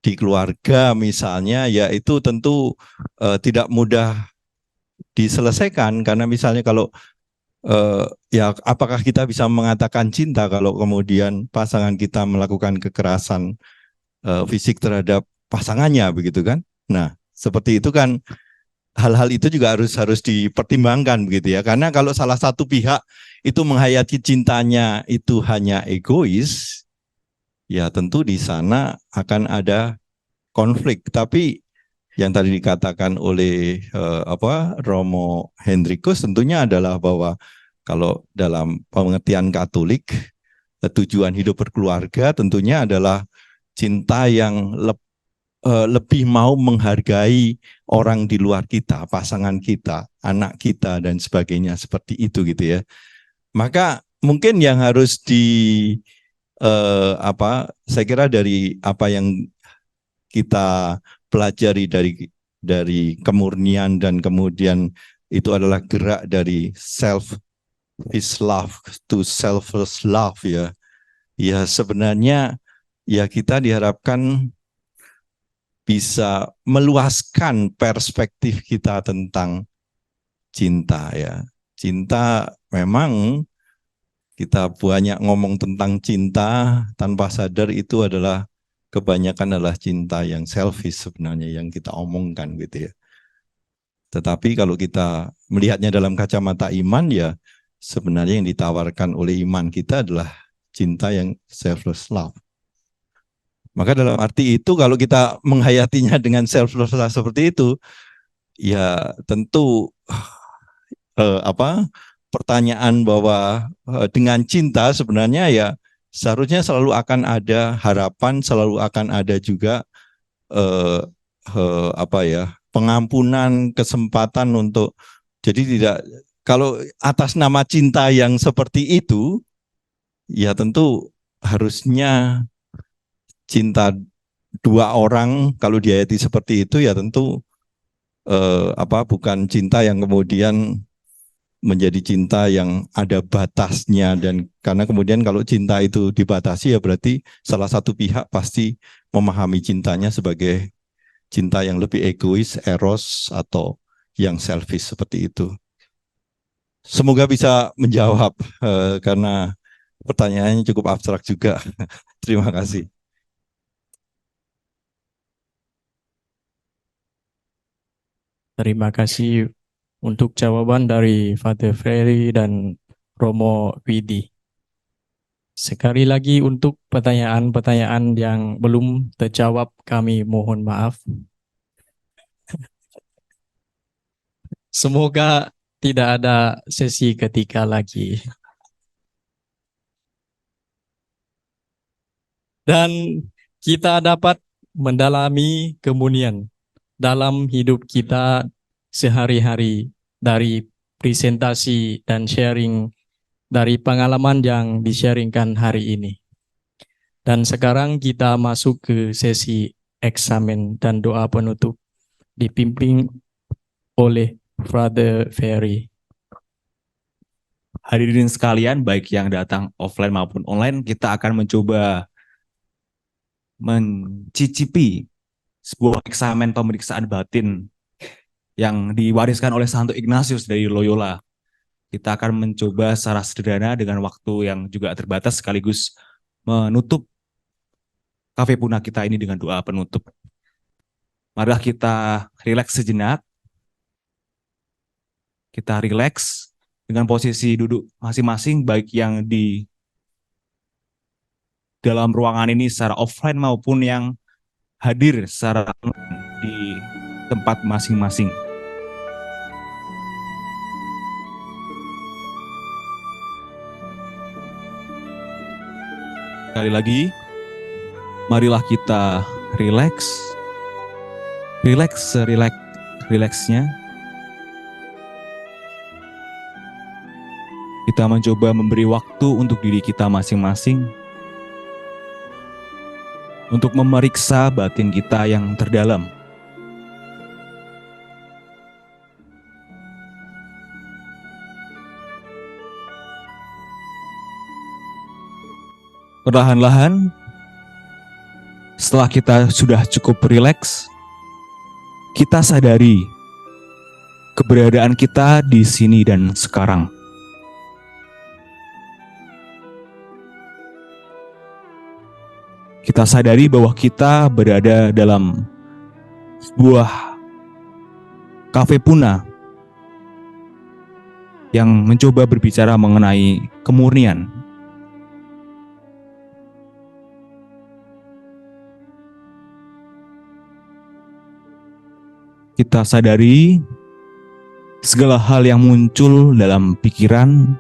S12: di keluarga misalnya, ya itu tentu tidak mudah diselesaikan, karena misalnya kalau ya apakah kita bisa mengatakan cinta kalau kemudian pasangan kita melakukan kekerasan fisik terhadap pasangannya begitu kan? Nah, seperti itu kan, hal-hal itu juga harus dipertimbangkan begitu ya, karena kalau salah satu pihak itu menghayati cintanya itu hanya egois, ya tentu di sana akan ada konflik. Tapi yang tadi dikatakan oleh Romo Hendrikus tentunya adalah bahwa kalau dalam pengertian Katolik, tujuan hidup berkeluarga tentunya adalah cinta yang lebih mau menghargai orang di luar kita, pasangan kita, anak kita dan sebagainya, seperti itu gitu ya. Maka mungkin yang harus saya kira dari apa yang kita pelajari dari kemurnian, dan kemudian itu adalah gerak dari selfish love to selfless love ya. Ya sebenarnya ya kita diharapkan bisa meluaskan perspektif kita tentang cinta ya. Cinta memang kita banyak ngomong tentang cinta, tanpa sadar itu adalah kebanyakan adalah cinta yang selfish sebenarnya yang kita omongkan gitu ya. Tetapi kalau kita melihatnya dalam kacamata iman, ya sebenarnya yang ditawarkan oleh iman kita adalah cinta yang selfless love. Maka dalam arti itu kalau kita menghayatinya dengan selfless love seperti itu, ya tentu pertanyaan bahwa dengan cinta sebenarnya ya seharusnya selalu akan ada harapan, selalu akan ada juga pengampunan, kesempatan untuk, jadi tidak, kalau atas nama cinta yang seperti itu, ya tentu harusnya cinta dua orang kalau dihayati seperti itu ya tentu bukan cinta yang kemudian menjadi cinta yang ada batasnya, dan karena kemudian kalau cinta itu dibatasi ya berarti salah satu pihak pasti memahami cintanya sebagai cinta yang lebih egois, eros, atau yang selfish seperti itu. Semoga bisa menjawab karena pertanyaannya cukup abstrak juga. Terima kasih.
S1: Terima kasih untuk jawaban dari Father Ferry dan Romo Widi. Sekali lagi untuk pertanyaan-pertanyaan yang belum terjawab, kami mohon maaf. Semoga tidak ada sesi ketiga lagi. Dan kita dapat mendalami kemunian dalam hidup kita sehari-hari dari presentasi dan sharing dari pengalaman yang di-sharingkan hari ini. Dan sekarang kita masuk ke sesi eksamen dan doa penutup dipimpin oleh Father Ferry.
S8: Hadirin sekalian, baik yang datang offline maupun online, kita akan mencoba mencicipi sebuah eksamen pemeriksaan batin yang diwariskan oleh Santo Ignatius dari Loyola. Kita akan mencoba secara sederhana dengan waktu yang juga terbatas, sekaligus menutup Cafe Puna kita ini dengan doa penutup. Marilah kita rileks sejenak. Kita rileks dengan posisi duduk masing-masing, baik yang di dalam ruangan ini secara offline maupun yang hadir secara di tempat masing-masing. Sekali lagi, marilah kita rileks
S17: Relax relaksnya. Kita mencoba memberi waktu untuk diri kita masing-masing untuk memeriksa batin kita yang terdalam. Perlahan-lahan, setelah kita sudah cukup rileks, kita sadari keberadaan kita di sini dan sekarang. Kita sadari bahwa kita berada dalam sebuah kafe Puna yang mencoba berbicara mengenai kemurnian. Kita sadari segala hal yang muncul dalam pikiran,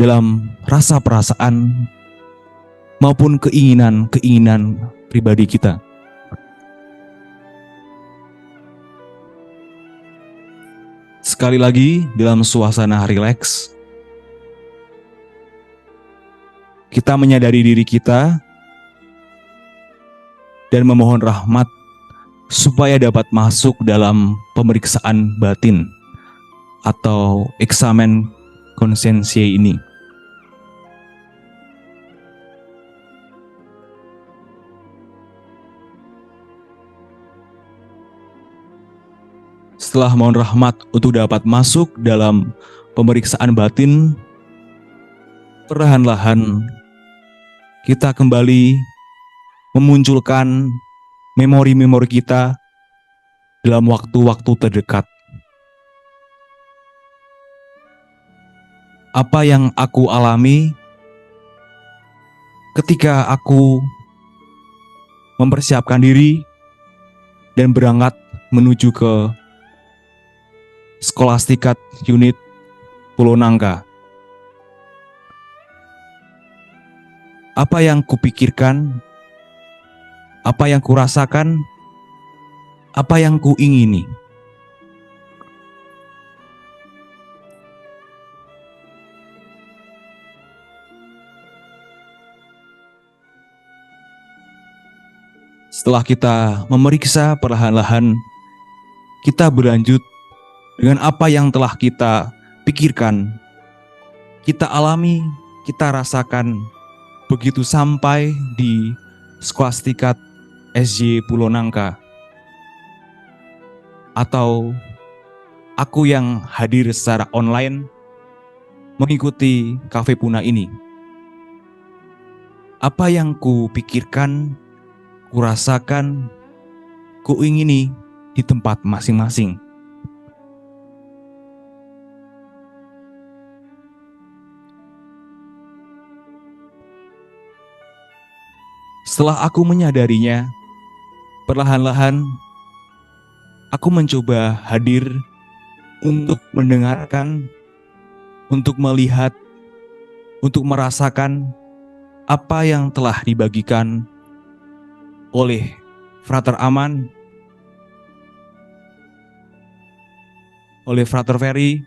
S17: dalam rasa perasaan, maupun keinginan-keinginan pribadi kita. Sekali lagi, dalam suasana rileks, kita menyadari diri kita dan memohon rahmat supaya dapat masuk dalam pemeriksaan batin atau eksamen konsensie ini. Setelah mohon rahmat untuk dapat masuk dalam pemeriksaan batin, perlahan-lahan kita kembali memunculkan memori-memori kita dalam waktu-waktu terdekat. Apa yang aku alami ketika aku mempersiapkan diri dan berangkat menuju ke Skolastikat unit Pulau Nangka. Apa yang kupikirkan, apa yang kurasakan, apa yang kuingini. Setelah kita memeriksa perlahan-lahan, kita berlanjut dengan apa yang telah kita pikirkan, kita alami, kita rasakan, begitu sampai di Skolastikat SJ Pulau Nangka. Atau aku yang hadir secara online mengikuti Kafe Puna ini. Apa yang ku pikirkan, ku rasakan, ku ingini di tempat masing-masing. Setelah aku menyadarinya, perlahan-lahan aku mencoba hadir untuk mendengarkan, untuk melihat, untuk merasakan apa yang telah dibagikan oleh Frater Aman, oleh Frater Ferry,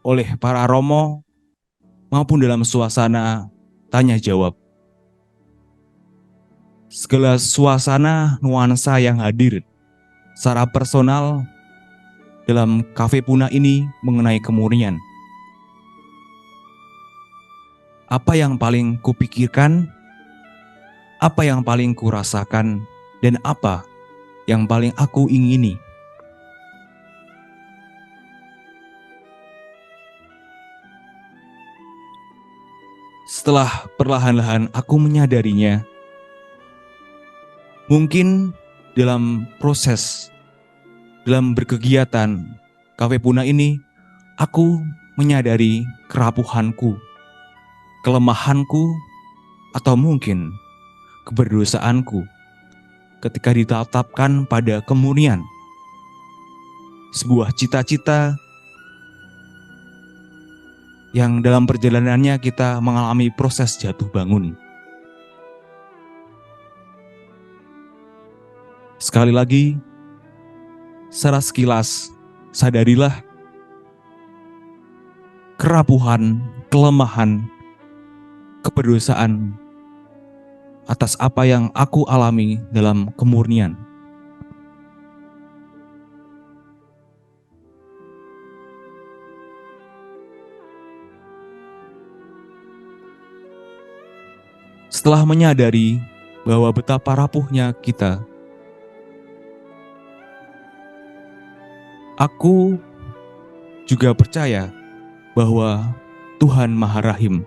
S17: oleh para romo, maupun dalam suasana tanya jawab. Segala suasana nuansa yang hadir secara personal dalam Kafe Puna ini mengenai kemurnian. Apa yang paling kupikirkan, apa yang paling kurasakan, dan apa yang paling aku ingini. Setelah perlahan-lahan aku menyadarinya, mungkin dalam proses, dalam berkegiatan Kafe Puna ini, aku menyadari kerapuhanku, kelemahanku, atau mungkin keberdosaanku ketika ditetapkan pada kemurnian, sebuah cita-cita yang dalam perjalanannya kita mengalami proses jatuh bangun. Sekali lagi, secara sekilas, sadarilah kerapuhan, kelemahan, keberdosaan atas apa yang aku alami dalam kemurnian. Setelah menyadari bahwa betapa rapuhnya kita, aku juga percaya bahwa Tuhan Maha Rahim,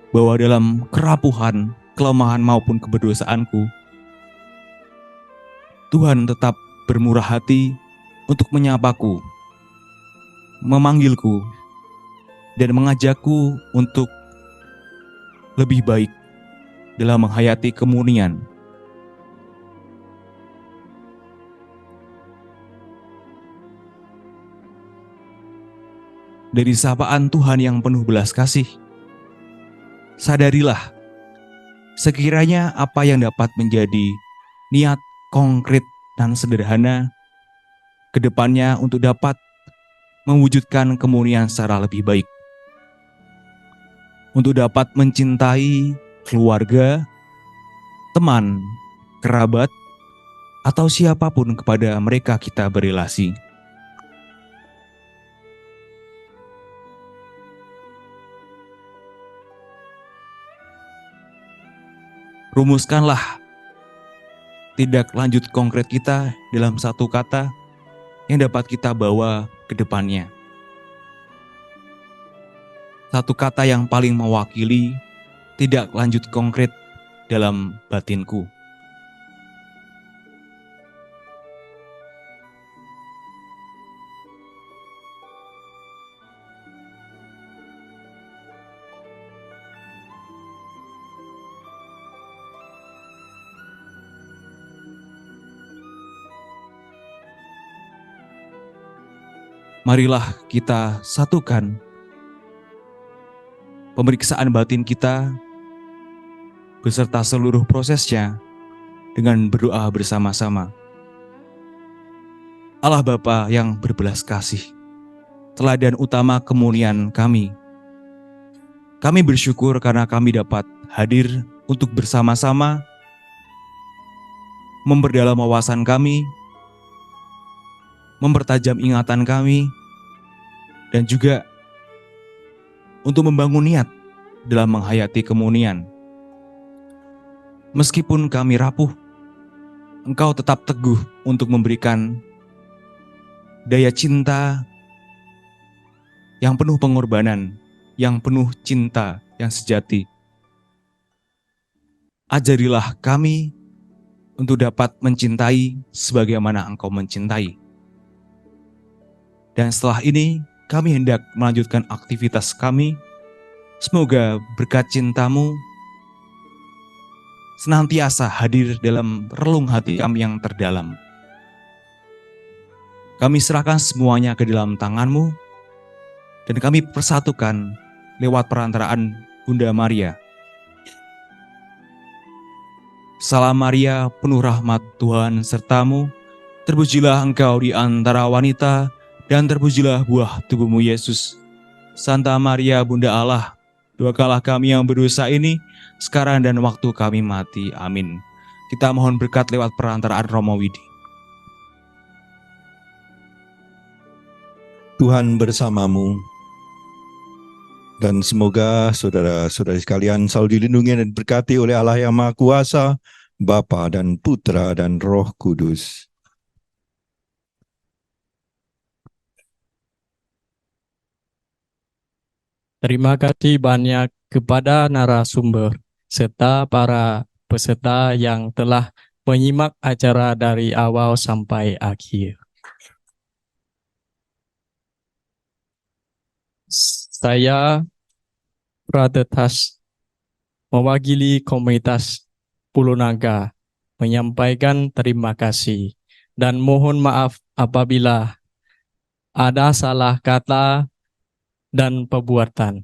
S17: bahwa dalam kerapuhan, kelemahan maupun keberdosaanku, Tuhan tetap bermurah hati untuk menyapaku, memanggilku, dan mengajakku untuk lebih baik dalam menghayati kemurnian. Dari sapaan Tuhan yang penuh belas kasih, sadarilah sekiranya apa yang dapat menjadi niat konkret dan sederhana ke depannya untuk dapat mewujudkan kemurnian secara lebih baik, untuk dapat mencintai keluarga, teman, kerabat, atau siapapun kepada mereka kita berelasi. Rumuskanlah tindak lanjut konkret kita dalam satu kata yang dapat kita bawa ke depannya. Satu kata yang paling mewakili tindak lanjut konkret dalam batinku. Marilah kita satukan pemeriksaan batin kita beserta seluruh prosesnya dengan berdoa bersama-sama. Allah Bapa yang berbelas kasih, teladan utama kemurnian kami. Kami bersyukur karena kami dapat hadir untuk bersama-sama memperdalam wawasan kami, mempertajam ingatan kami, dan juga untuk membangun niat dalam menghayati kemurnian. Meskipun kami rapuh, Engkau tetap teguh untuk memberikan daya cinta yang penuh pengorbanan, yang penuh cinta yang sejati. Ajarilah kami untuk dapat mencintai sebagaimana Engkau mencintai. Dan setelah ini, kami hendak melanjutkan aktivitas kami. Semoga berkat cinta-Mu senantiasa hadir dalam relung hati kami yang terdalam. Kami serahkan semuanya ke dalam tangan-Mu, dan kami persatukan lewat perantaraan Bunda Maria. Salam Maria, penuh rahmat Tuhan serta-Mu, terpujilah Engkau di antara wanita, dan terpujilah buah tubuh-Mu Yesus. Santa Maria Bunda Allah, doakanlah kami yang berdosa ini, sekarang dan waktu kami mati. Amin. Kita mohon berkat lewat perantaraan Romo Widi.
S12: Tuhan bersamamu, dan semoga saudara-saudari sekalian selalu dilindungi dan diberkati oleh Allah yang Maha Kuasa, Bapa dan Putra dan Roh Kudus.
S1: Terima kasih banyak kepada narasumber serta para peserta yang telah menyimak acara dari awal sampai akhir. Saya Pratetas mewakili komunitas Pulau Naga menyampaikan terima kasih dan mohon maaf apabila ada salah kata dan perbuatan.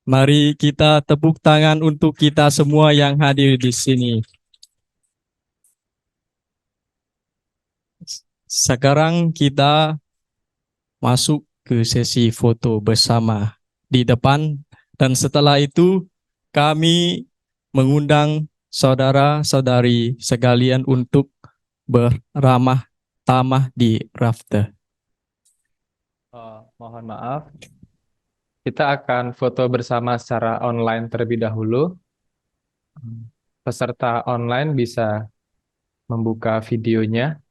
S1: Mari kita tepuk tangan untuk kita semua yang hadir di sini. Sekarang kita masuk ke sesi foto bersama di depan, dan setelah itu kami mengundang saudara-saudari sekalian untuk beramah tamah di rafter.
S18: Mohon maaf, kita akan foto bersama secara online terlebih dahulu. Peserta online bisa membuka videonya.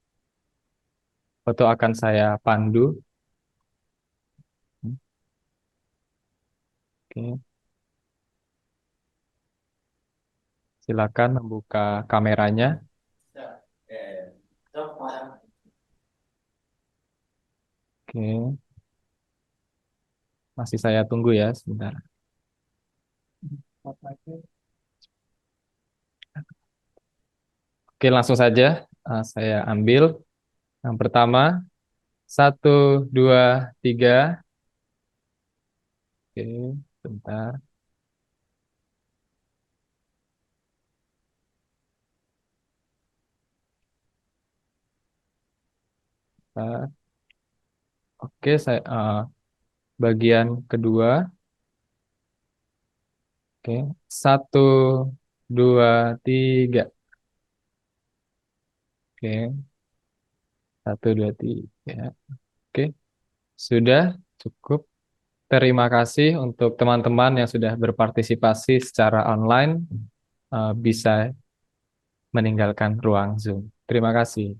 S18: Foto akan saya pandu. Oke. Silakan membuka kameranya. Oke. Masih saya tunggu ya sebentar. Oke, langsung saja saya ambil. Yang pertama, 1, 2, 3. Oke, bentar. Bentar. Oke, saya bagian kedua. Oke, 1, 2, 3. Oke, 1, 2, 3. Oke, sudah cukup. Terima kasih untuk teman-teman yang sudah berpartisipasi secara online, bisa meninggalkan ruang Zoom. Terima kasih.